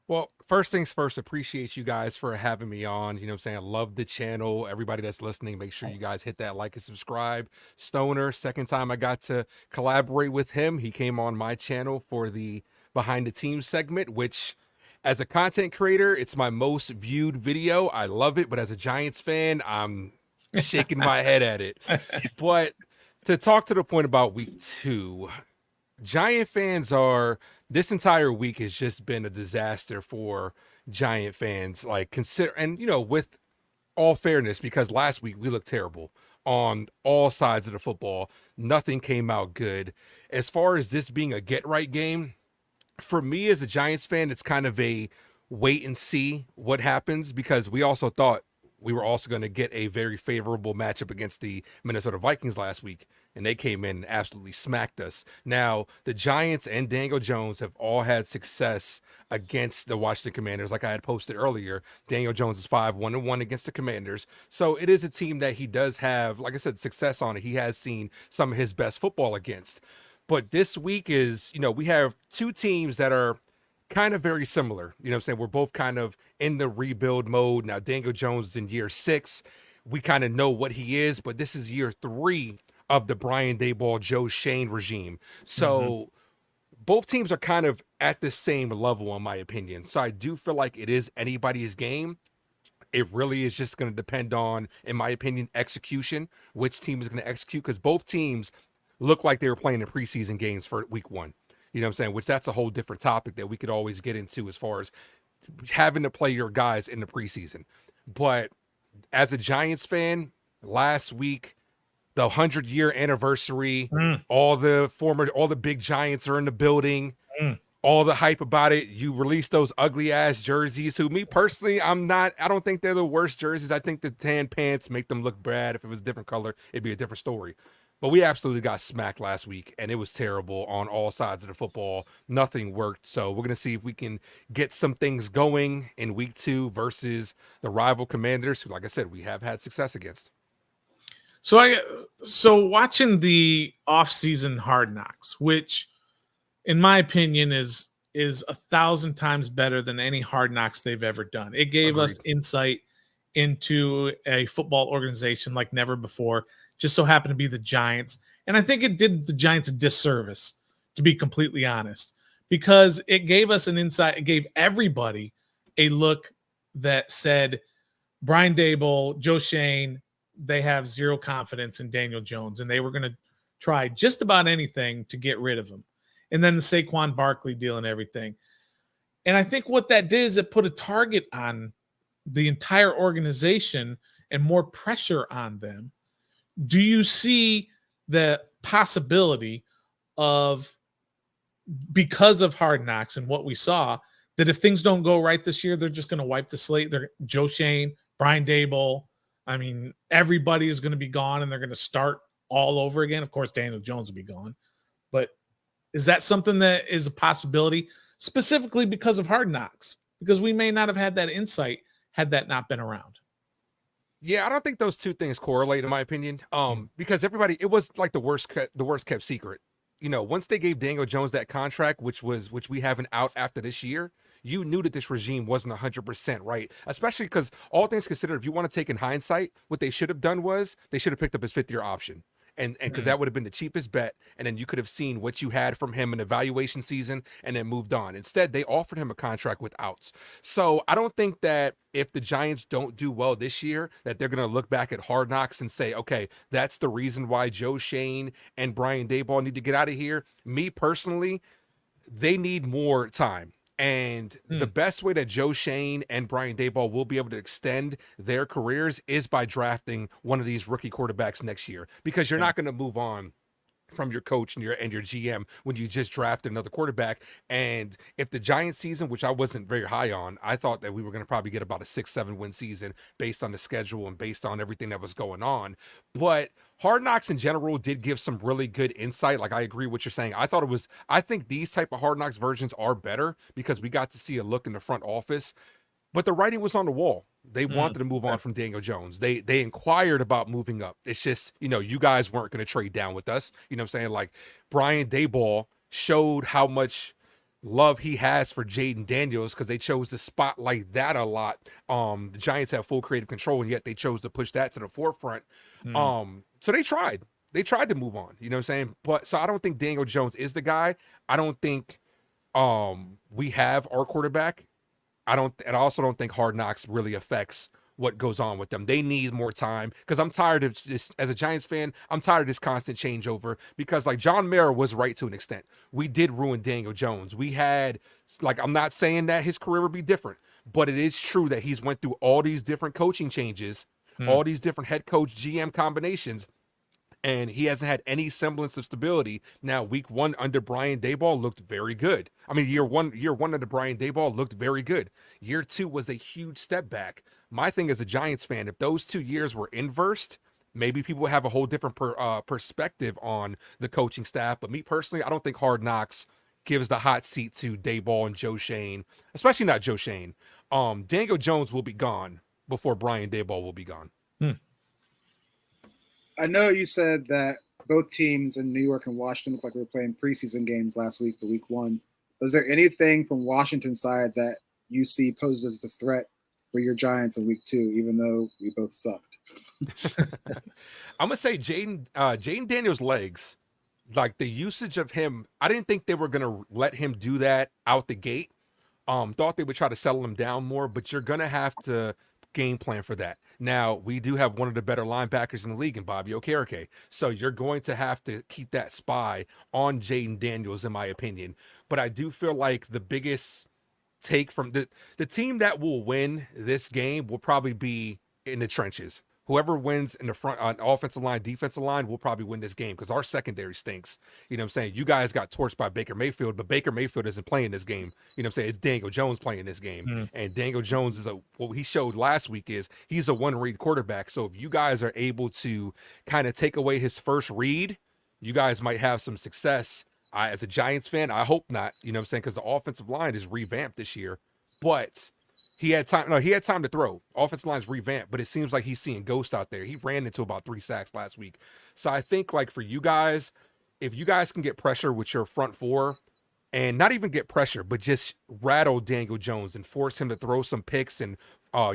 Well, first things first, appreciate you guys for having me on. You know what I'm saying? I love the channel. Everybody that's listening, make sure you guys hit that like and subscribe. Stoner, second time I got to collaborate with him. He came on my channel for the Behind the Team segment, which as a content creator, it's my most viewed video. I love it, but as a Giants fan, I'm shaking my head at it. But to talk to the point about Week 2, Giant fans this entire week has just been a disaster for Giant fans. Like with all fairness, because last week we looked terrible on all sides of the football. Nothing came out good. As far as this being a get right game, for me as a Giants fan, it's kind of a wait and see what happens, because we also thought we were also going to get a very favorable matchup against the Minnesota Vikings last week. and they came in and absolutely smacked us. Now, the Giants and Daniel Jones have all had success against the Washington Commanders. Like I had posted earlier, Daniel Jones is 5-1-1 against the Commanders. So it is a team that he does have, like I said, success on it. He has seen some of his best football against. But this week is, we have two teams that are kind of very similar. You know what I'm saying? We're both kind of in the rebuild mode. Now, Daniel Jones is in year 6. We kind of know what he is, but this is year 3 of the Brian Daboll, Joe Shane regime. So both teams are kind of at the same level, in my opinion. So I do feel like it is anybody's game. It really is just going to depend on, in my opinion, execution, which team is going to execute, because both teams look like they were playing in preseason games for week 1. You know what I'm saying? Which that's a whole different topic that we could always get into as far as having to play your guys in the preseason. But as a Giants fan, last week, the 100-year anniversary, all the big Giants are in the building, all the hype about it. You released those ugly ass jerseys, who me personally, I don't think they're the worst jerseys. I think the tan pants make them look bad. If it was a different color, it'd be a different story. But we absolutely got smacked last week, and it was terrible on all sides of the football. Nothing worked. So we're going to see if we can get some things going in week 2 versus the rival Commanders, who, like I said, we have had success against. So watching the off-season Hard Knocks, which in my opinion is 1,000 times better than any Hard Knocks they've ever done. It gave us insight into a football organization like never before. Just so happened to be the Giants. And I think it did the Giants a disservice, to be completely honest, because it gave us an insight. It gave everybody a look that said Brian Daboll, Joe Shane, they have zero confidence in Daniel Jones, and they were going to try just about anything to get rid of him. And then the Saquon Barkley deal and everything. And I think what that did is it put a target on the entire organization and more pressure on them. Do you see the possibility of, because of Hard Knocks and what we saw, that if things don't go right this year, they're just going to wipe the slate? They're Joe Shane, Brian Daboll. I mean, everybody is going to be gone and they're going to start all over again. Of course, Daniel Jones will be gone. But is that something that is a possibility, specifically because of Hard Knocks? Because we may not have had that insight had that not been around. Yeah, I don't think those two things correlate, in my opinion. Because it was like the worst kept secret. Once they gave Daniel Jones that contract, which we have an out after this year, you knew that this regime wasn't 100% right. Especially because, all things considered, if you want to take in hindsight, what they should have done was they should have picked up his 5th-year option. And because that would have been the cheapest bet, and then you could have seen what you had from him in the evaluation season and then moved on. Instead, they offered him a contract with outs. So I don't think that if the Giants don't do well this year, that they're going to look back at Hard Knocks and say, okay, that's the reason why Joe Shane and Brian Daboll need to get out of here. Me personally, they need more time. And the best way that Joe Shane and Brian Daboll will be able to extend their careers is by drafting one of these rookie quarterbacks next year, because you're not going to move on from your coach and your GM when you just draft another quarterback. And if the Giants season, which I wasn't very high on, I thought that we were going to probably get about a 6-7 win season based on the schedule and based on everything that was going on. But Hard Knocks in general did give some really good insight. Like, I agree with what you're saying. I think these type of Hard Knocks versions are better because we got to see a look in the front office. But the writing was on the wall. They wanted to move on from Daniel Jones. They inquired about moving up. It's just, you guys weren't going to trade down with us. You know what I'm saying? Like, Brian Daboll showed how much love he has for Jaden Daniels because they chose to spotlight that a lot. The Giants have full creative control, and yet they chose to push that to the forefront. So they tried. They tried to move on. You know what I'm saying? But so I don't think Daniel Jones is the guy. I don't think we have our quarterback. And I also don't think Hard Knocks really affects what goes on with them. They need more time, because I'm tired of this. As a Giants fan, I'm tired of this constant changeover, because like John Mara was right to an extent. We did ruin Daniel Jones. We had, like, I'm not saying that his career would be different, but it is true that he's went through all these different coaching changes, all these different head coach GM combinations, and he hasn't had any semblance of stability. Now, week 1 under Brian Daboll looked very good. I mean, year one under Brian Daboll looked very good. Year 2 was a huge step back. My thing as a Giants fan, if those 2 years were inversed, maybe people have a whole different perspective on the coaching staff. But me personally, I don't think Hard Knocks gives the hot seat to Dayball and Joe Shane, especially not Joe Shane. Daniel Jones will be gone before Brian Dayball will be gone. I know you said that both teams in New York and Washington look like we were playing preseason games last week for week 1. Was there anything from Washington's side that you see poses a threat for your Giants in week 2, even though we both sucked? I'm going to say Jaden Daniels' legs, like the usage of him, I didn't think they were going to let him do that out the gate. Thought they would try to settle him down more, but you're going to have to game plan for that. Now, we do have one of the better linebackers in the league in Bobby Okereke. So you're going to have to keep that spy on Jaden Daniels, in my opinion. But I do feel like the biggest take from the team that will win this game will probably be in the trenches. Whoever wins in the front on offensive line, defensive line will probably win this game because our secondary stinks. You know what I'm saying? You guys got torched by Baker Mayfield, but Baker Mayfield isn't playing this game. You know what I'm saying? It's Daniel Jones playing this game. And Daniel Jones is what he showed last week is he's a one-read quarterback. So if you guys are able to kind of take away his first read, you guys might have some success. As a Giants fan, I hope not. You know what I'm saying? Because the offensive line is revamped this year. But he had time. No, he had time to throw. Offensive line's revamped, but it seems like he's seeing ghosts out there. He ran into about 3 sacks last week. So I think like for you guys, if you guys can get pressure with your front four and not even get pressure, but just rattle Daniel Jones and force him to throw some picks and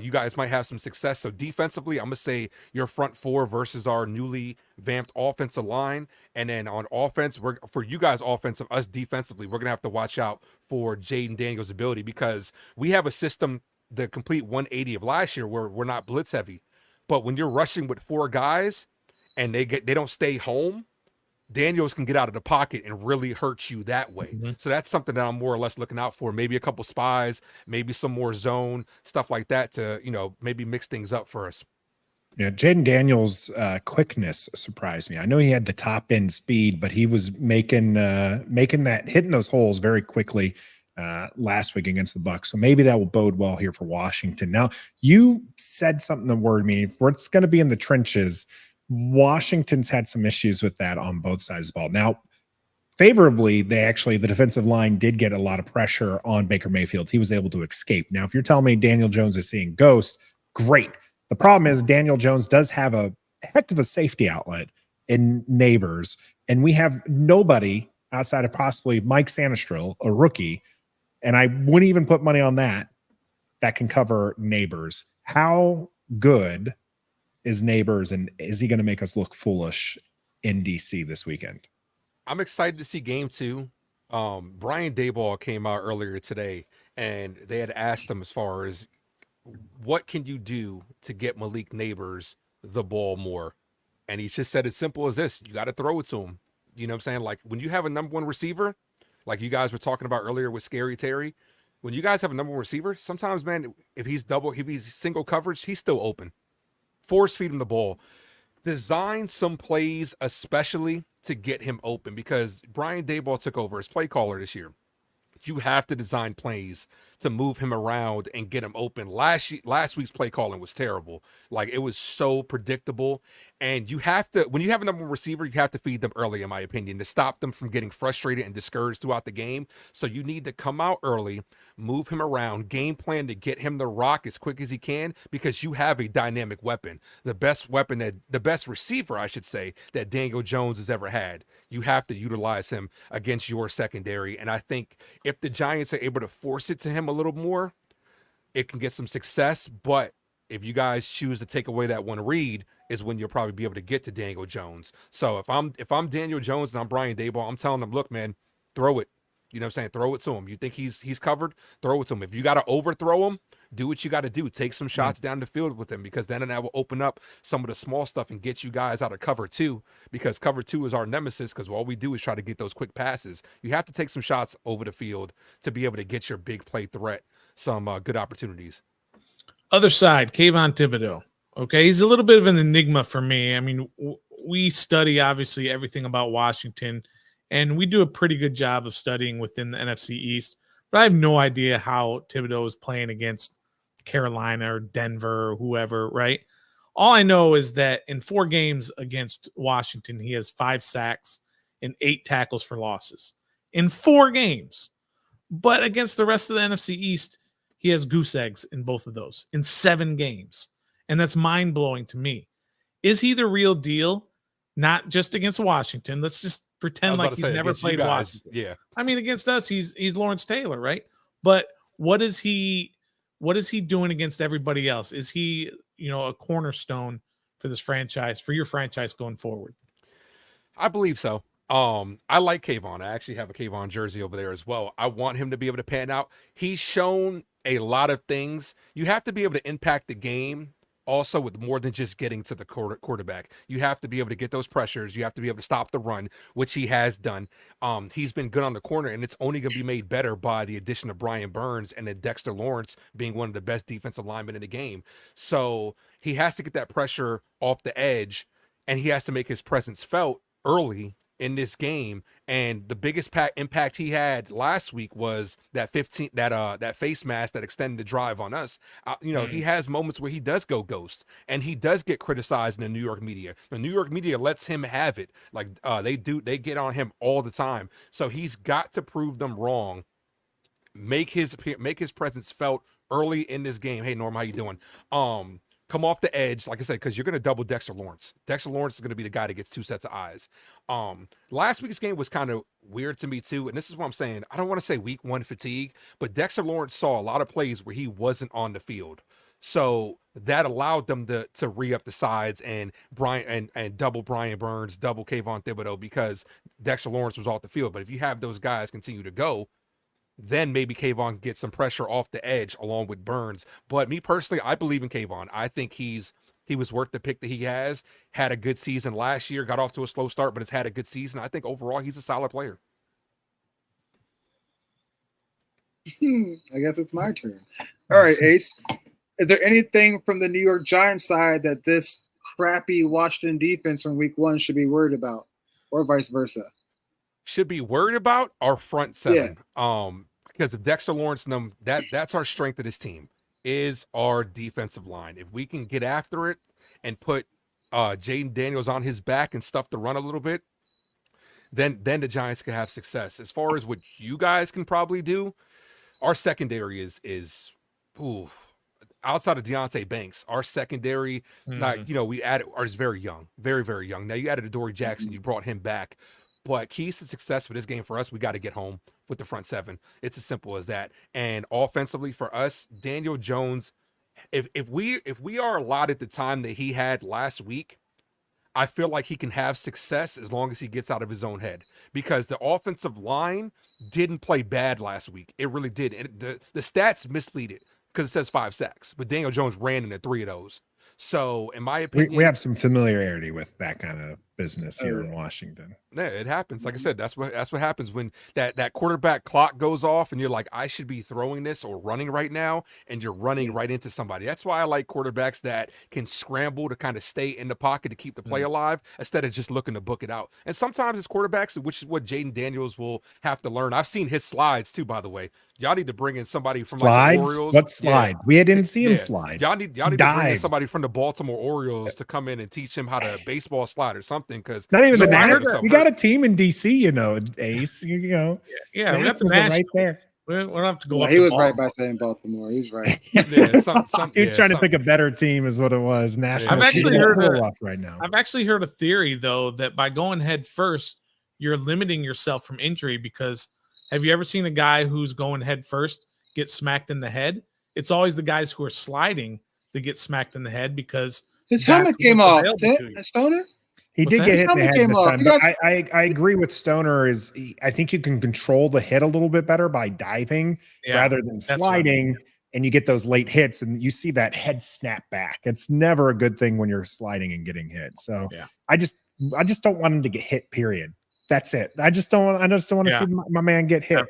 you guys might have some success. So defensively, I'm going to say your front four versus our newly vamped offensive line. And then on offense, for you guys offensive, us defensively, we're going to have to watch out for Jaden Daniels' ability because we have a system, the complete 180 of last year where we're not blitz heavy. But when you're rushing with 4 guys and they don't stay home, Daniels can get out of the pocket and really hurt you that way. So that's something that I'm more or less looking out for. Maybe a couple spies, maybe some more zone, stuff like that to, maybe mix things up for us. Yeah, Jaden Daniels' quickness surprised me. I know he had the top end speed, but he was hitting those holes very quickly last week against the Bucs. So maybe that will bode well here for Washington. Now, you said something that worried me. If it's going to be in the trenches, Washington's had some issues with that on both sides of the ball. Now, favorably, the defensive line did get a lot of pressure on Baker Mayfield. He was able to escape. Now, if you're telling me Daniel Jones is seeing ghosts, great. The problem is Daniel Jones does have a heck of a safety outlet in Neighbors, and we have nobody outside of possibly Mike Sanistril, a rookie, and I wouldn't even put money on that can cover Neighbors. How good is Neighbors, and is he going to make us look foolish in DC this weekend? I'm excited to see game 2. Brian Dayball came out earlier today, and they had asked him as far as what can you do to get Malik Neighbors the ball more? And he just said it's simple as this. You got to throw it to him. You know what I'm saying? Like when you have a number 1 receiver, like you guys were talking about earlier with Scary Terry, when you guys have a number 1 receiver, sometimes, man, if he's single coverage, he's still open. Force feed him the ball. Design some plays especially to get him open because Brian Dayball took over as play caller this year. You have to design plays to move him around and get him open. Last week's play calling was terrible. Like it was so predictable. And you have to, when you have a number 1 receiver, you have to feed them early, in my opinion, to stop them from getting frustrated and discouraged throughout the game. So you need to come out early, move him around, game plan to get him the rock as quick as he can because you have a dynamic weapon. The best receiver, I should say, that Daniel Jones has ever had. You have to utilize him against your secondary. And I think if the Giants are able to force it to him a little more, it can get some success. But if you guys choose to take away that 1 read is when you'll probably be able to get to Daniel Jones. So if I'm Daniel Jones and I'm Brian Dayball, I'm telling him, look, man, throw it. You know what I'm saying? Throw it to him. You think he's covered? Throw it to him. If you got to overthrow him, do what you got to do. Take some shots down the field with him because then that will open up some of the small stuff and get you guys out of cover 2 because cover 2 is our nemesis because all we do is try to get those quick passes. You have to take some shots over the field to be able to get your big play threat some good opportunities. Other side, Kayvon Thibodeau. Okay, he's a little bit of an enigma for me. I mean, we study obviously everything about Washington, and we do a pretty good job of studying within the NFC East. But I have no idea how Thibodeau is playing against Carolina or Denver or whoever, right? All I know is that in 4 games against Washington, he has 5 sacks and 8 tackles for losses in 4 games. But against the rest of the NFC East, he has goose eggs in both of those in 7 games. And that's mind-blowing to me. Is he the real deal? Not just against Washington. Let's just pretend like he's never played Washington. Yeah. I mean, against us, he's Lawrence Taylor, right? But what is he doing against everybody else? Is he, a cornerstone for this franchise, for your franchise going forward? I believe so. I like Kayvon. I actually have a Kayvon jersey over there as well. I want him to be able to pan out. He's shown a lot of things. You have to be able to impact the game also with more than just getting to the quarterback. You have to be able to get those pressures. You have to be able to stop the run, which he has done. He's been good on the corner, and it's only going to be made better by the addition of Brian Burns and then Dexter Lawrence being one of the best defensive linemen in the game. So he has to get that pressure off the edge, and he has to make his presence felt early in this game. And the biggest impact he had last week was that that face mask that extended the drive on us. He has moments where he does go ghost, and he does get criticized in the New York media. The New York media lets him have it. Like they get on him all the time. So he's got to prove them wrong. Make his presence felt early in this game. Hey Norm, how you doing? Come off the edge, like I said, because you're going to double Dexter Lawrence. Dexter Lawrence is going to be the guy that gets 2 sets of eyes. Last week's game was kind of weird to me too, and this is what I'm saying. I don't want to say week 1 fatigue, but Dexter Lawrence saw a lot of plays where he wasn't on the field. So that allowed them to re-up the sides and double Brian Burns, double Kayvon Thibodeau, because Dexter Lawrence was off the field. But if you have those guys continue to go, then maybe Kayvon gets some pressure off the edge along with Burns. But me personally, I believe in Kayvon. I think he was worth the pick that he has. Had a good season last year, got off to a slow start, but has had a good season. I think overall he's a solid player. I guess it's my turn. All right, Ace. Is there anything from the New York Giants side that this crappy Washington defense from week 1 should be worried about, or vice versa? Should be worried about our front 7. Because if Dexter Lawrence, that's our strength of this team, is our defensive line. If we can get after it and put Jaden Daniels on his back and stuff the run a little bit, then the Giants can have success. As far as what you guys can probably do, our secondary is outside of Deontay Banks, our secondary, we added, is very young, very, very young. Now you added Adoree Jackson, you brought him back. But keys to success for this game for us, we got to get home with the front 7. It's as simple as that. And offensively for us, Daniel Jones, if we are allotted the time that he had last week, I feel like he can have success as long as he gets out of his own head. Because the offensive line didn't play bad last week. It really did. And the stats mislead it because it says 5 sacks. But Daniel Jones ran into 3 of those. So, in my opinion, we have some familiarity with that kind of business here in Washington. Yeah, it happens. Like I said, that's what happens when that quarterback clock goes off and you're like, I should be throwing this or running right now, and you're running right into somebody. That's why I like quarterbacks that can scramble to kind of stay in the pocket to keep the play alive instead of just looking to book it out. And sometimes it's quarterbacks, which is what Jaden Daniels will have to learn. I've seen his slides too, by the way. Y'all need to bring in somebody from like the Orioles. What slides? We didn't see him slide. Y'all need to bring in somebody from the Baltimore Orioles to come in and teach him how to baseball slide or something. Because not even we got a team in DC, Ace. Yeah, we got the right there. We don't have to go. Well, he was right by saying Baltimore. He's right. He was trying to pick a better team, is what it was. National. I've actually heard right now. I've actually heard a theory though that by going head first, you're limiting yourself from injury. Because have you ever seen a guy who's going head first get smacked in the head? It's always the guys who are sliding that get smacked in the head because his helmet came off. Stoner. He did get hit in the head this time. But I agree with Stoner. I think you can control the hit a little bit better by diving rather than sliding, and you get those late hits, and you see that head snap back. It's never a good thing when you're sliding and getting hit. So I just don't want him to get hit. Period. That's it. I just don't want to see my man get hit.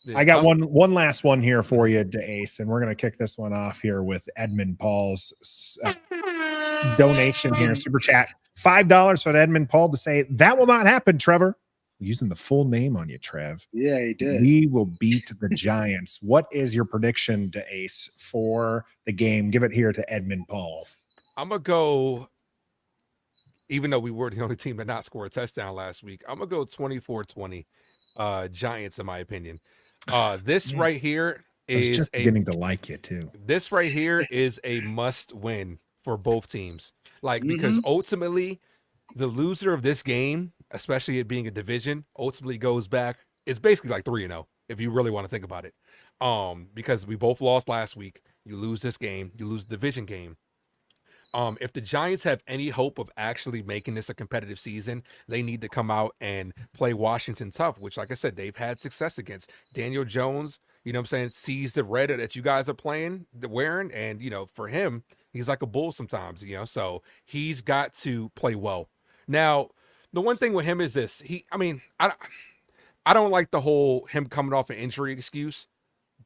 Yeah. I got one last one here for you, to Ace, and we're going to kick this one off here with Edmund Paul's donation here, super chat. $5 for Edmund Paul to say, that will not happen, Trevor. Using the full name on you, Trev. Yeah, he did. We will beat the Giants. What is your prediction, to Ace, for the game? Give it here to Edmund Paul. I'm gonna go. Even though we were the only team to not score a touchdown last week, I'm gonna go 24-20 Giants in my opinion. This right here I was is just beginning to like you too. this right here is a must win for both teams. Like, because ultimately the loser of this game, especially it being a division, ultimately goes back. It's basically like 3-0 if you really want to think about it. Because we both lost last week. You lose this game, you lose the division game. If the Giants have any hope of actually making this a competitive season, they need to come out and play Washington tough, which, like I said, they've had success against. Daniel Jones, you know what I'm saying, sees the red that you guys are wearing, and, you know, for him, he's like a bull sometimes, you know, so he's got to play well. Now, the one thing with him is this. I don't like the whole him coming off an injury excuse.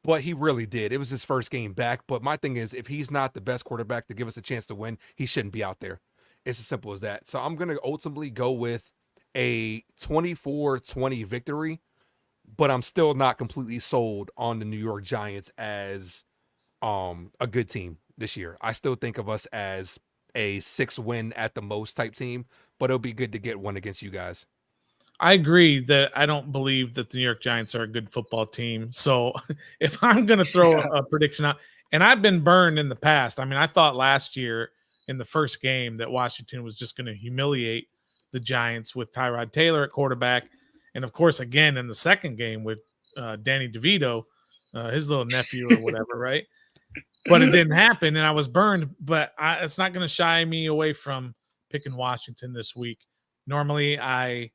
But he really did. It was his first game back. But my thing is, if he's not the best quarterback to give us a chance to win, he shouldn't be out there. It's as simple as that. So I'm going to ultimately go with a 24-20 victory, but I'm still not completely sold on the New York Giants as a good team this year. I still think of us as a 6-win at the most type team, but it'll be good to get one against you guys. I agree that I don't believe that the New York Giants are a good football team. So if I'm going to throw a prediction out, and I've been burned in the past. I mean, I thought last year in the first game that Washington was just going to humiliate the Giants with Tyrod Taylor at quarterback. And, of course, again, in the second game with Danny DeVito, his little nephew or whatever, right? But it didn't happen, and I was burned. But it's not going to shy me away from picking Washington this week. Normally, I'm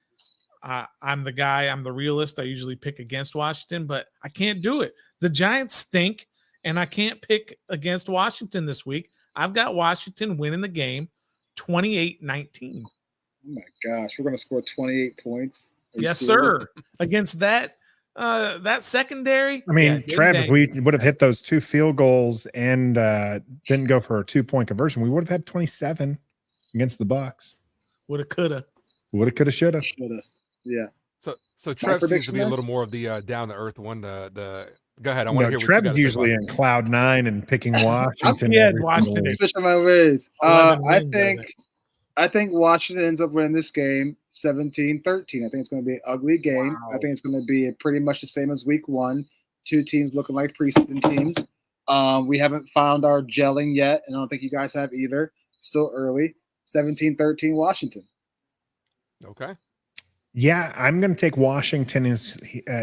the guy, I'm the realist. I usually pick against Washington, but I can't do it. The Giants stink, and I can't pick against Washington this week. I've got Washington winning the game 28-19. Oh, my gosh. We're going to score 28 points. Yes, sir. Against that secondary. I mean, Trev, if we would have hit those 2 field goals and didn't go for a 2-point conversion, we would have had 27 against the Bucs. Woulda, coulda. Woulda, coulda, shoulda. Yeah. So Trev seems to be a little more of the down to earth one. Go ahead. I want to hear what Trev's you got usually in cloud 9 and picking Washington. Washington. Switching my ways. I think Washington ends up winning this game 17-13. I think it's going to be an ugly game. Wow. I think it's going to be pretty much the same as week 1. 2 teams looking like preseason teams. We haven't found our gelling yet, and I don't think you guys have either. Still early. 17-13 Washington. Okay. Yeah, I'm going to take Washington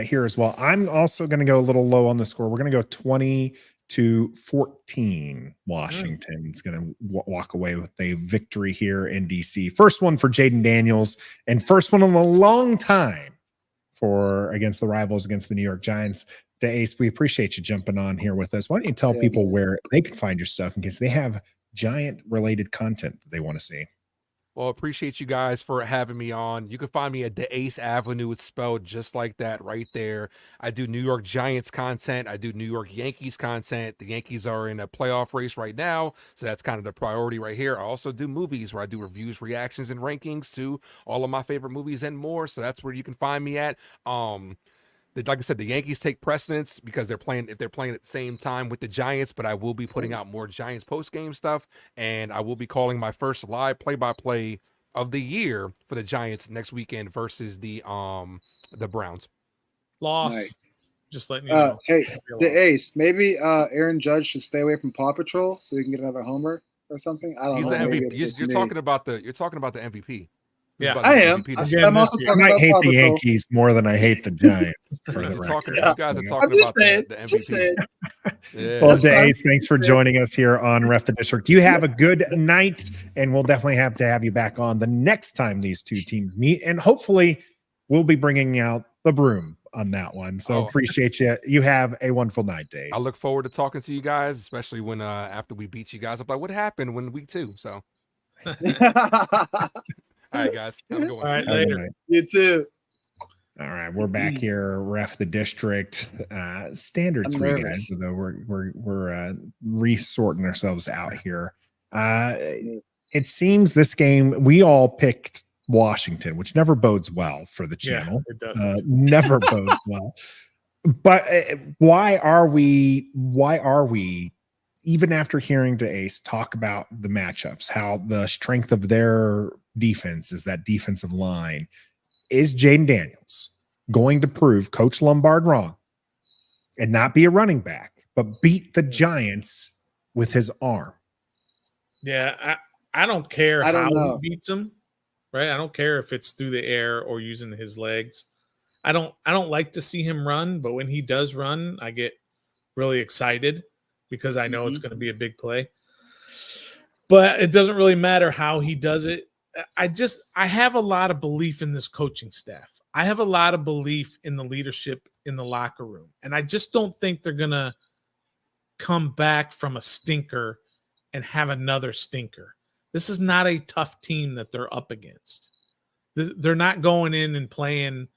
here as well. I'm also going to go a little low on the score. We're going to go 20-14. Washington's going to walk away with a victory here in DC. First one for Jaden Daniels, and first one in a long time against the rivals, against the New York Giants. Ace, we appreciate you jumping on here with us. Why don't you tell people where they can find your stuff in case they have Giant-related content that they want to see? Well, appreciate you guys for having me on. You can find me at the Ace Avenue. It's spelled just like that right there. I do New York Giants content. I do New York Yankees content. The Yankees are in a playoff race right now, so that's kind of the priority right here. I also do movies where I do reviews, reactions, and rankings to all of my favorite movies and more. So that's where you can find me at. Like I said, the Yankees take precedence because they're playing at the same time with the Giants, but I will be putting out more Giants post-game stuff, and I will be calling my first live play-by-play of the year for the Giants next weekend versus the Browns. Loss. Nice. Just letting you know. Hey, the Ace, maybe Aaron Judge should stay away from Paw Patrol so he can get another homer or something. I don't know. He's the MVP. You're talking about the MVP. Yeah, I am. I might hate the Yankees more than I hate the Giants. You guys are talking about the MVP. Well, Ace, thanks for joining us here on Ref the District. You have a good night, and we'll definitely have to have you back on the next time these 2 teams meet, and hopefully we'll be bringing out the broom on that one. So appreciate you. You have a wonderful night, Ace. I look forward to talking to you guys, especially when after we beat you guys up. Like, what happened when week 2? So. All right, guys. Have a good one. All right, later. You too. All right, we're back here. Ref the District. Standard I'm 3 nervous. Guys, although we're resorting ourselves out here. It seems this game we all picked Washington, which never bodes well for the channel. Yeah, it doesn't. Never bodes well. But why are we even after hearing to Ace talk about the matchups, how the strength of their defense is that defensive line, is Jaden Daniels going to prove Coach Lombard wrong and not be a running back, but beat the Giants with his arm? Yeah, I don't care I don't how know. he beats him, right? I don't care if it's through the air or using his legs. I don't like to see him run, but when he does run, I get really excited because I know it's going to be a big play. But it doesn't really matter how he does it. I have a lot of belief in this coaching staff. I have a lot of belief in the leadership in the locker room. And I just don't think they're going to come back from a stinker and have another stinker. This is not a tough team that they're up against. They're not going in and playing.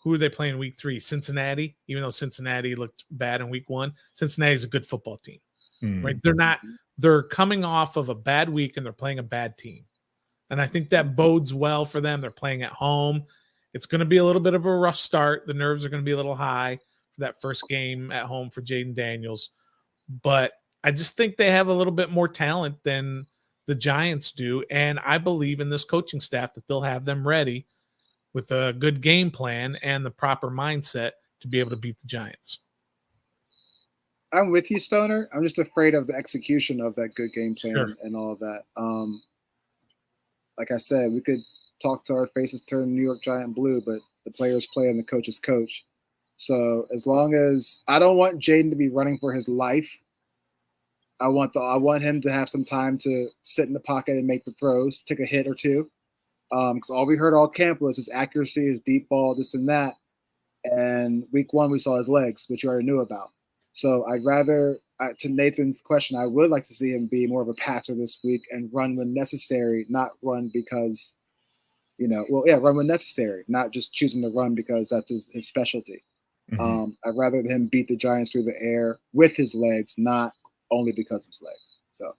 Who are they playing week 3? Cincinnati, even though Cincinnati looked bad in week 1. Cincinnati's a good football team, right? They're coming off of a bad week and they're playing a bad team. And I think that bodes well for them. They're playing at home. It's going to be a little bit of a rough start. The nerves are going to be a little high for that first game at home for Jaden Daniels. But I just think they have a little bit more talent than the Giants do. And I believe in this coaching staff that they'll have them ready with a good game plan and the proper mindset to be able to beat the Giants. I'm with you, Stoner. I'm just afraid of the execution of that good game plan and all of that. Like I said, we could talk to our faces turn New York Giant blue, but the players play and the coaches coach. So as long as I don't want Jaden to be running for his life, I want him to have some time to sit in the pocket and make the throws, take a hit or two. Because all we heard all camp was his accuracy, his deep ball, this and that. And week 1, we saw his legs, which you already knew about. So I'd rather, to Nathan's question, I would like to see him be more of a passer this week and run when necessary, not run because, run when necessary, not just choosing to run because that's his specialty. I'd rather him beat the Giants through the air with his legs, not only because of his legs. So,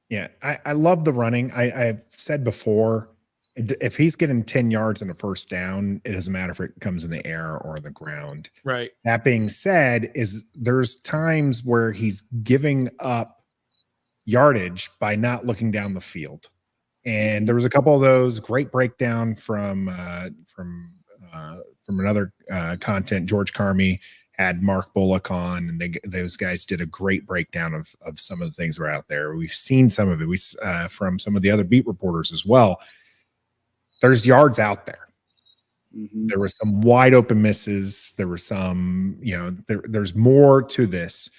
yeah, I love the running. I've said before, if he's getting 10 yards and a first down, it doesn't matter if it comes in the air or the ground. Right. That being said, there's times where he's giving up yardage by not looking down the field. And there was a couple of those. Great breakdown from another content. George Carmi had Mark Bullock on, and those guys did a great breakdown of some of the things that are out there. We've seen some of it. From some of the other beat reporters as well. There's yards out there. There were some wide open misses. There were some, there's more to this.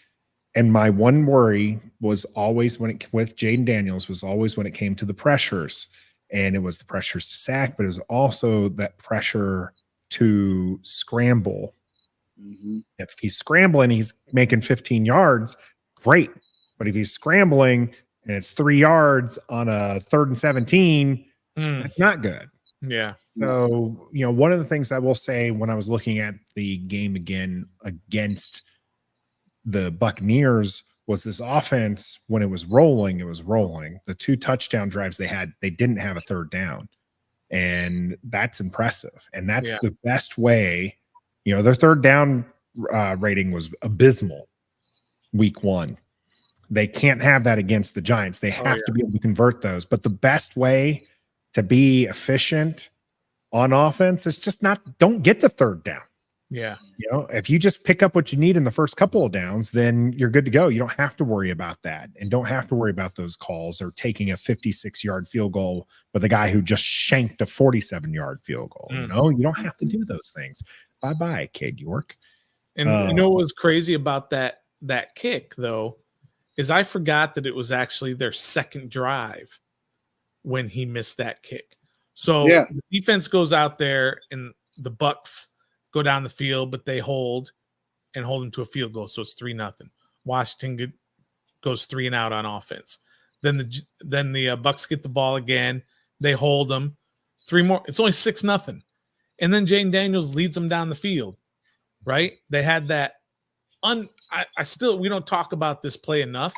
And my one worry was always with Jaden Daniels was always when it came to the pressures, and it was the pressures to sack, but it was also that pressure to scramble. If he's scrambling, he's making 15 yards, great. But if he's scrambling and it's 3 yards on a 3rd and 17, that's not good. Yeah. So, one of the things I will say when I was looking at the game again against the Buccaneers was this offense, when it was rolling, The 2 touchdown drives they had, they didn't have a 3rd down. And that's impressive. And that's the best way. Their 3rd down rating was abysmal week 1. They can't have that against the Giants. They have to be able to convert those. But the best way to be efficient on offense is just don't get to 3rd down. Yeah. If you just pick up what you need in the first couple of downs, then you're good to go. You don't have to worry about that, and don't have to worry about those calls or taking a 56-yard field goal with a guy who just shanked a 47-yard field goal. You don't have to do those things. Bye-bye, Cade York. And what was crazy about that kick, though, is I forgot that it was actually their second drive when he missed that kick. So the defense goes out there and the Bucks go down the field, but they hold him to a field goal. So it's 3-0. Washington goes 3 and out on offense. Then the Bucks get the ball again. They hold them 3 more. It's only 6-0. And then Jaden Daniels leads them down the field, right? They had that. We don't talk about this play enough.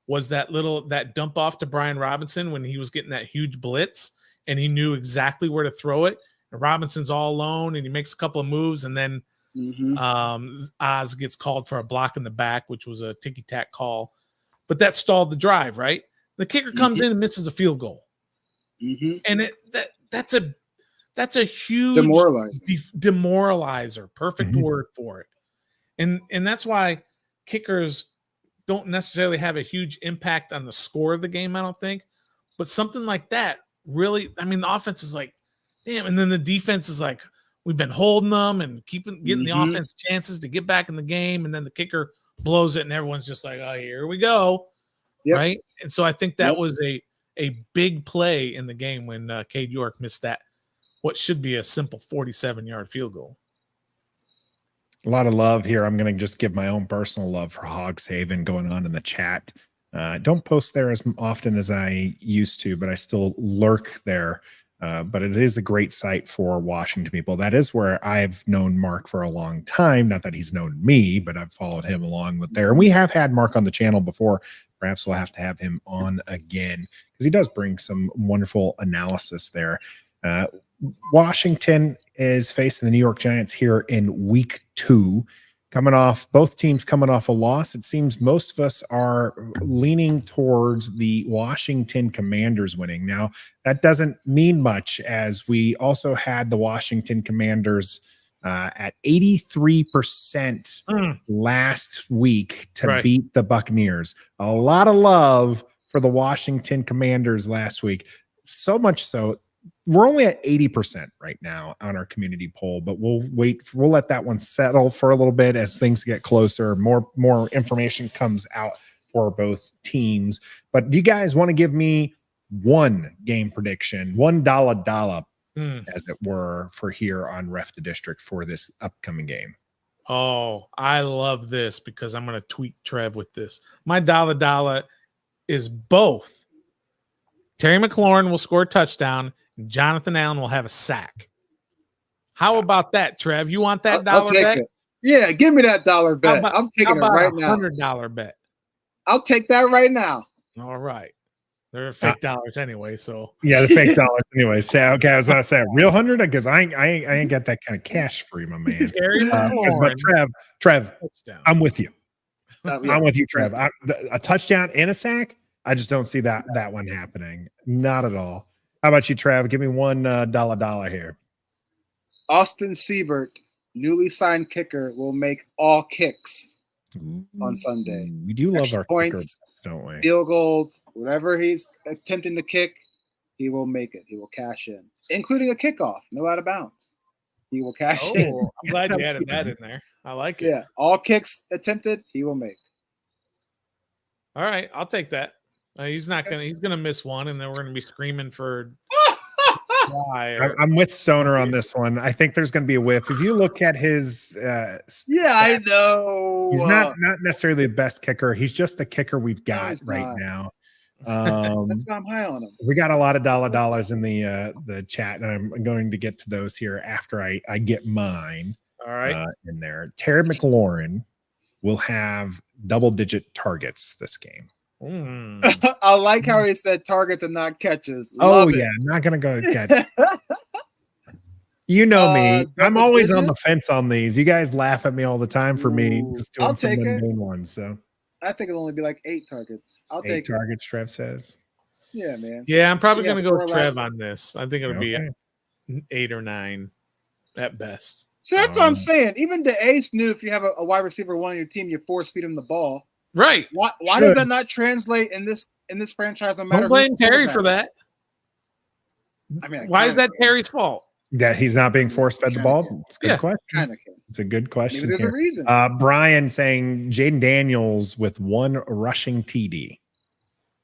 Was that dump off to Brian Robinson when he was getting that huge blitz and he knew exactly where to throw it. And Robinson's all alone and he makes a couple of moves, and then Oz gets called for a block in the back, which was a ticky-tack call. but that stalled the drive, right? The kicker comes in and misses a field goal. And that's a huge demoralizer. Perfect word for it. And that's why kickers don't necessarily have a huge impact on the score of the game, I don't think. But something like that really, I mean, the offense is like, damn. And then the defense is like, we've been holding them and getting the offense chances to get back in the game. And then the kicker blows it and everyone's just like, oh, here we go. Yep. Right. And so I think that was a big play in the game when Cade York missed that, what should be a simple 47-yard field goal. A lot of love here. I'm going to just give my own personal love for Hogs Haven going on in the chat. Don't post there as often as I used to, but I still lurk there. But it is a great site for Washington people. That is where I've known Mark for a long time. Not that he's known me, but I've followed him along with there. And we have had Mark on the channel before. Perhaps we'll have to have him on again because he does bring some wonderful analysis there. Washington is facing the New York Giants here in week 2. Both teams coming off a loss. It seems most of us are leaning towards the Washington Commanders winning. Now, that doesn't mean much, as we also had the Washington Commanders at 83% last week to beat the Buccaneers. A lot of love for the Washington Commanders last week. So much so, we're only at 80% right now on our community poll, but we'll wait. We'll let that one settle for a little bit as things get closer. More information comes out for both teams. But do you guys want to give me one game prediction, $1 dollop, as it were, for here on Ref the District for this upcoming game? Oh, I love this because I'm going to tweet Trev with this. My $1 is both Terry McLaurin will score a touchdown, Jonathan Allen will have a sack. How about that, Trev? You want that dollar bet? It. Yeah, give me that dollar bet. I'm taking it right now. $100 bet. I'll take that right now. All right. They're fake dollars anyway, so yeah, the fake dollars anyway. So okay, I was gonna say real 100 because I ain't got that kind of cash for you, my man. But Trev, I'm with you. I'm with you, Trev. A touchdown and a sack. I just don't see that one happening. Not at all. How about you, Trav? Give me $1 here. Austin Siebert, newly signed kicker, will make all kicks on Sunday. We do love our points, kickers, don't we? Field goals, whatever he's attempting to kick, he will make it. He will cash in, including a kickoff, no out of bounds. He will cash in. I'm glad you added that in there. I like it. Yeah, all kicks attempted, he will make. All right, I'll take that. He's gonna miss one, and then we're gonna be screaming for. I'm with Stoner on this one. I think there's going to be a whiff. If you look at his, I know he's not necessarily the best kicker. He's just the kicker we've got now. That's why I'm high on him. We got a lot of dollars in the chat, and I'm going to get to those here after I get mine. All right, in there. Terry McLaurin will have double-digit targets this game. I like how he said targets and not catches. Love it. Not gonna go catch. You know me. I'm always on the fence on these. You guys laugh at me all the time for me just doing some mundane ones. So I think it'll only be like 8 targets. I'll take 8 targets. Trev says. Yeah, man. Yeah, I'm probably gonna go with Trev on this. I think it'll be 8 or 9 at best. So that's what I'm saying. Even the ace knew if you have a wide receiver one on your team, you force feed him the ball. Right. Why does that not translate in this franchise? No matter. Don't blame Terry for that. I mean, why is that Terry's fault? That he's not being force fed the ball? It's a good question. It's a good question. Maybe there's a reason. Brian saying Jaden Daniels with 1 rushing TD.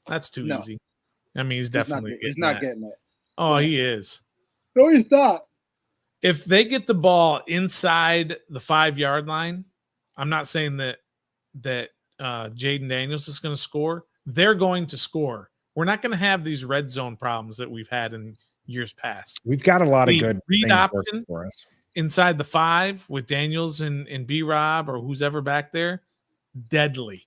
That's too easy. I mean, he's definitely not getting it. Oh, he is. No, he's not. If they get the ball inside the 5-yard line, I'm not saying that Jaden Daniels is going to score. They're going to score. We're not going to have these red zone problems that we've had in years past. We've got a lot of good read things option for us inside the 5 with Daniels and B-Rob or who's ever back there. Deadly.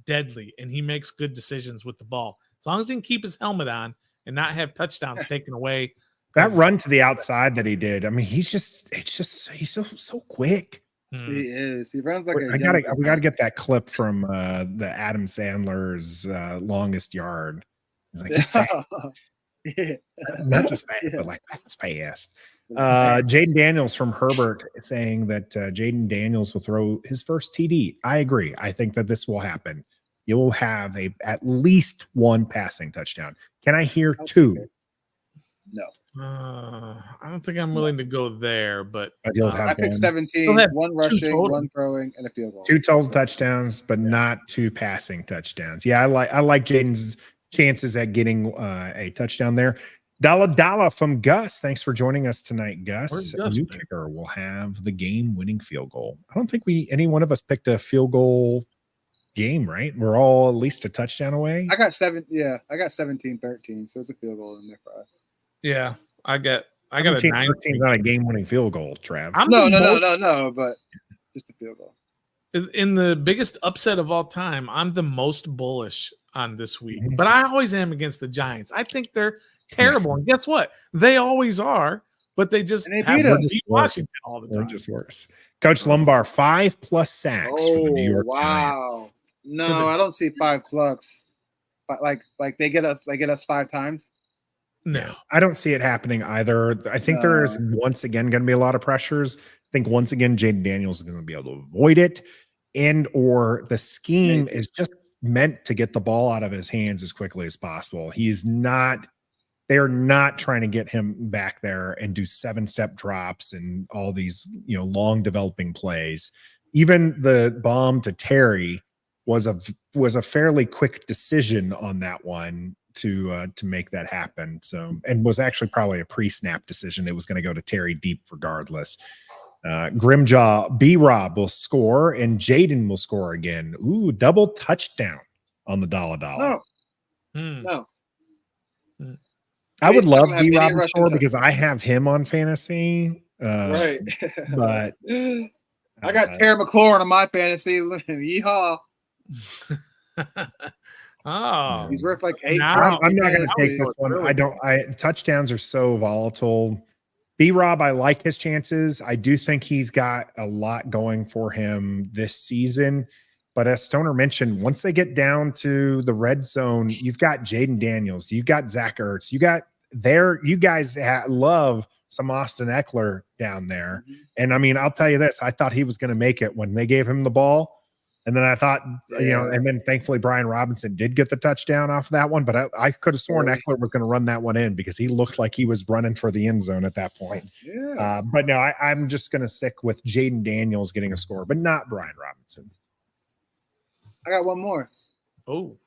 And he makes good decisions with the ball. As long as he can keep his helmet on and not have touchdowns taken away. That run to the outside that he did. I mean, he's so quick. He is. He runs like a. We gotta get that clip from the Adam Sandler's longest yard. He's like, he's fast. Yeah. Not just fast, but like that's fast. Jaden Daniels from Herbert saying that Jaden Daniels will throw his first TD. I agree. I think that this will happen. You'll have at least one passing touchdown. Can I hear two? No. I don't think I'm willing to go there, but You'll have I picked one. 17, one rushing, one throwing, and a field goal. 2 total touchdowns, but not 2 passing touchdowns. Yeah, I like Jaden's chances at getting a touchdown there. Dalla from Gus. Thanks for joining us tonight, Gus. New kicker will have the game-winning field goal. I don't think any one of us picked a field goal game, right? We're all at least a touchdown away. I got 17-13, so it's a field goal in there for us. Yeah, I got a 13 not a game-winning field goal, Trav. No, but just a field goal. In the biggest upset of all time, I'm the most bullish on this week, but I always am against the Giants. I think they're terrible, and guess what? They always are, but they just have to beat Washington all the time. They're just worse. Coach Lumbar, 5+ sacks for the New York Giants. No, I don't see 5 clucks. But like they get us 5 times. No, I don't see it happening either. I think there is once again going to be a lot of pressures. I think once again, Jaden Daniels is going to be able to avoid it, or the scheme is just meant to get the ball out of his hands as quickly as possible. They're not trying to get him back there and do 7-step drops and all these, long developing plays. Even the bomb to Terry was a fairly quick decision on that one to make that happen. So, and was actually probably a pre-snap decision. It was going to go to Terry deep regardless. Grimjaw B-Rob will score and Jaden will score again. Ooh, double touchdown on the dollar. No. I would love B-Rob to score because I have him on fantasy. Right. But I got Terry McLaurin on my fantasy. Yeehaw. Oh, he's worth like 8. I'm not going to take this one. Touchdowns are so volatile. B-Rob, I like his chances. I do think he's got a lot going for him this season. But as Stoner mentioned, once they get down to the red zone, you've got Jaden Daniels, you've got Zach Ertz, you guys love some Austin Eckler down there. And I mean, I'll tell you this, I thought he was going to make it when they gave him the ball. And then I thought, and then thankfully Brian Robinson did get the touchdown off of that one, but I could have sworn Eckler was going to run that one in because he looked like he was running for the end zone at that point. Yeah. But no, I'm just going to stick with Jaden Daniels getting a score, but not Brian Robinson. I got one more. Oh.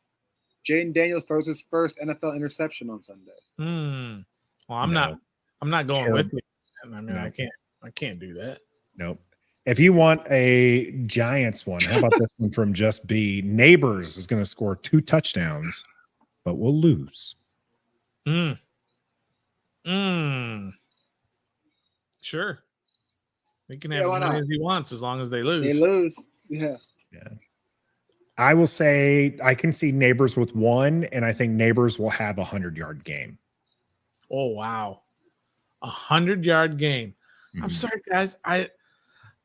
Jaden Daniels throws his first NFL interception on Sunday. Well, I'm not going with you. I mean, I can't do that. Nope. If you want a Giants one, how about this one from Just B? Neighbors is going to score 2 touchdowns, but we'll lose. Sure. He can have as many as he wants as long as they lose. They lose. Yeah. I will say I can see Neighbors with 1, and I think Neighbors will have a 100-yard game. Oh, wow. 100-yard game. I'm sorry, guys.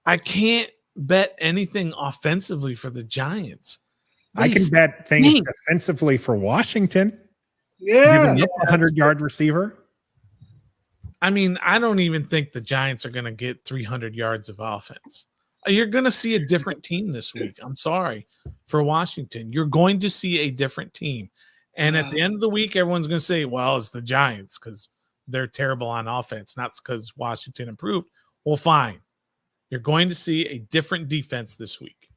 I can't bet anything offensively for the Giants. I can bet things defensively for Washington. Yeah. A 100-yard receiver. I mean, I don't even think the Giants are going to get 300 yards of offense. You're going to see a different team this week. I'm sorry for Washington. You're going to see a different team. And at the end of the week, everyone's going to say, well, it's the Giants because they're terrible on offense, not because Washington improved. Well, fine. You're going to see a different defense this week.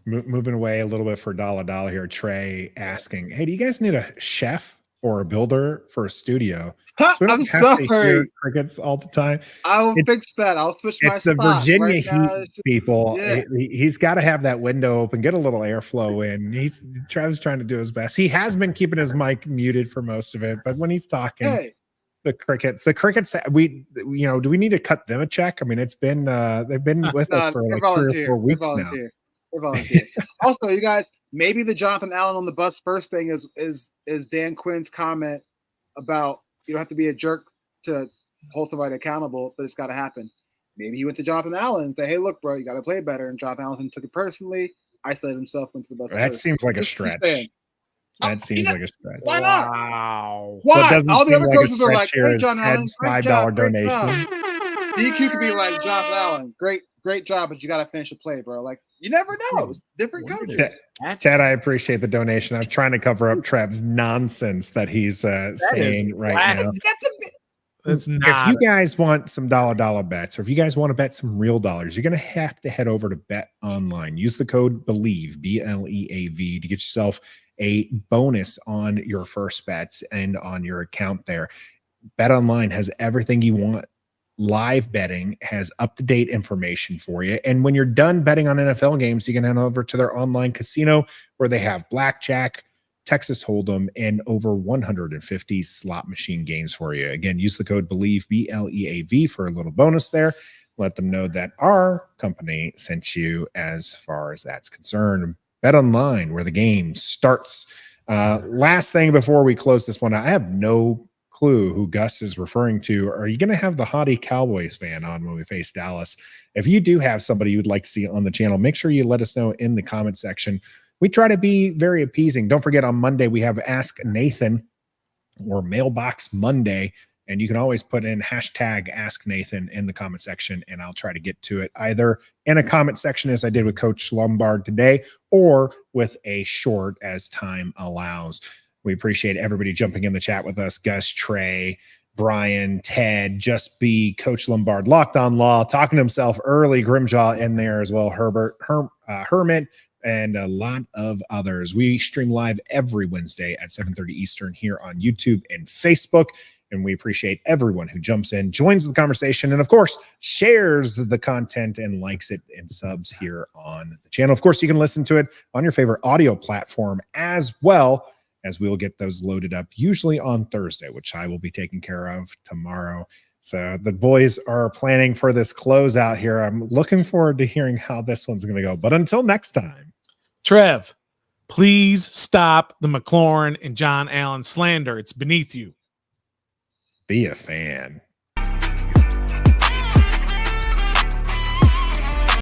Moving away a little bit for Dollar here. Trey asking, hey, do you guys need a chef or a builder for a studio? So we don't have to hear crickets all the time. I'll fix that. I'll switch my spot. It's the Virginia Heat people. Yeah. He's got to have that window open, get a little airflow in. Travis trying to do his best. He has been keeping his mic muted for most of it, but when he's talking, the crickets, do we need to cut them a check? I mean, it's been they've been with us for like 3 or 4 weeks now. We're volunteer. Also, you guys, maybe the Jonathan Allen on the bus first thing is Dan Quinn's comment about you don't have to be a jerk to hold somebody accountable, but it's got to happen. Maybe he went to Jonathan Allen and said, "Hey, look, bro, you got to play better." And Jonathan Allen took it personally, isolated himself, went to the bus. That seems like a stretch. That seems like a stretch. Why not? Wow. Why? All the other coaches are like, "Great John Allen, great job, donation." DQ could be like, Jonathan Allen, great job, but you got to finish the play, bro. Like, you never know. It's different coaches. Ted, I appreciate the donation. I'm trying to cover up Trev's nonsense that he's saying right now. That's If not. you guys want some dollar bets, or if you guys want to bet some real dollars, you're going to have to head over to Bet Online. Use the code BELIEVE, BLEAV, to get yourself a bonus on your first bets and on your account there. Bet Online has everything you want. Live betting has up-to-date information for you. And when you're done betting on NFL games, you can head over to their online casino where they have blackjack, Texas Hold'em, and over 150 slot machine games for you. Again, use the code BELIEVE, BLEAV, for a little bonus there. Let them know that our company sent you as far as that's concerned. Bet Online, where the game starts. Last thing before we close this one, I have no clue who Gus is referring to. Are you going to have the haughty Cowboys fan on when we face Dallas? If you do have somebody you'd like to see on the channel, make sure you let us know in the comment section. We try to be very appeasing. Don't forget, on Monday, we have Ask Nathan or Mailbox Monday, and you can always put in hashtag Ask Nathan in the comment section, and I'll try to get to it either in a comment section as I did with Coach Lombard today, or with a short as time allows. We appreciate everybody jumping in the chat with us. Gus, Trey, Brian, Ted, Just Be, Coach Lombard, Locked on Law, talking to himself early, Grimjaw in there as well, Herbert, Hermit, and a lot of others. We stream live every Wednesday at 7:30 Eastern here on YouTube and Facebook. And we appreciate everyone who jumps in, joins the conversation, and of course, shares the content and likes it and subs here on the channel. Of course, you can listen to it on your favorite audio platform as well, as we'll get those loaded up usually on Thursday, which I will be taking care of tomorrow. So the boys are planning for this closeout here. I'm looking forward to hearing how this one's going to go. But until next time. Trev, please stop the McLaurin and John Allen slander. It's beneath you. Be a fan.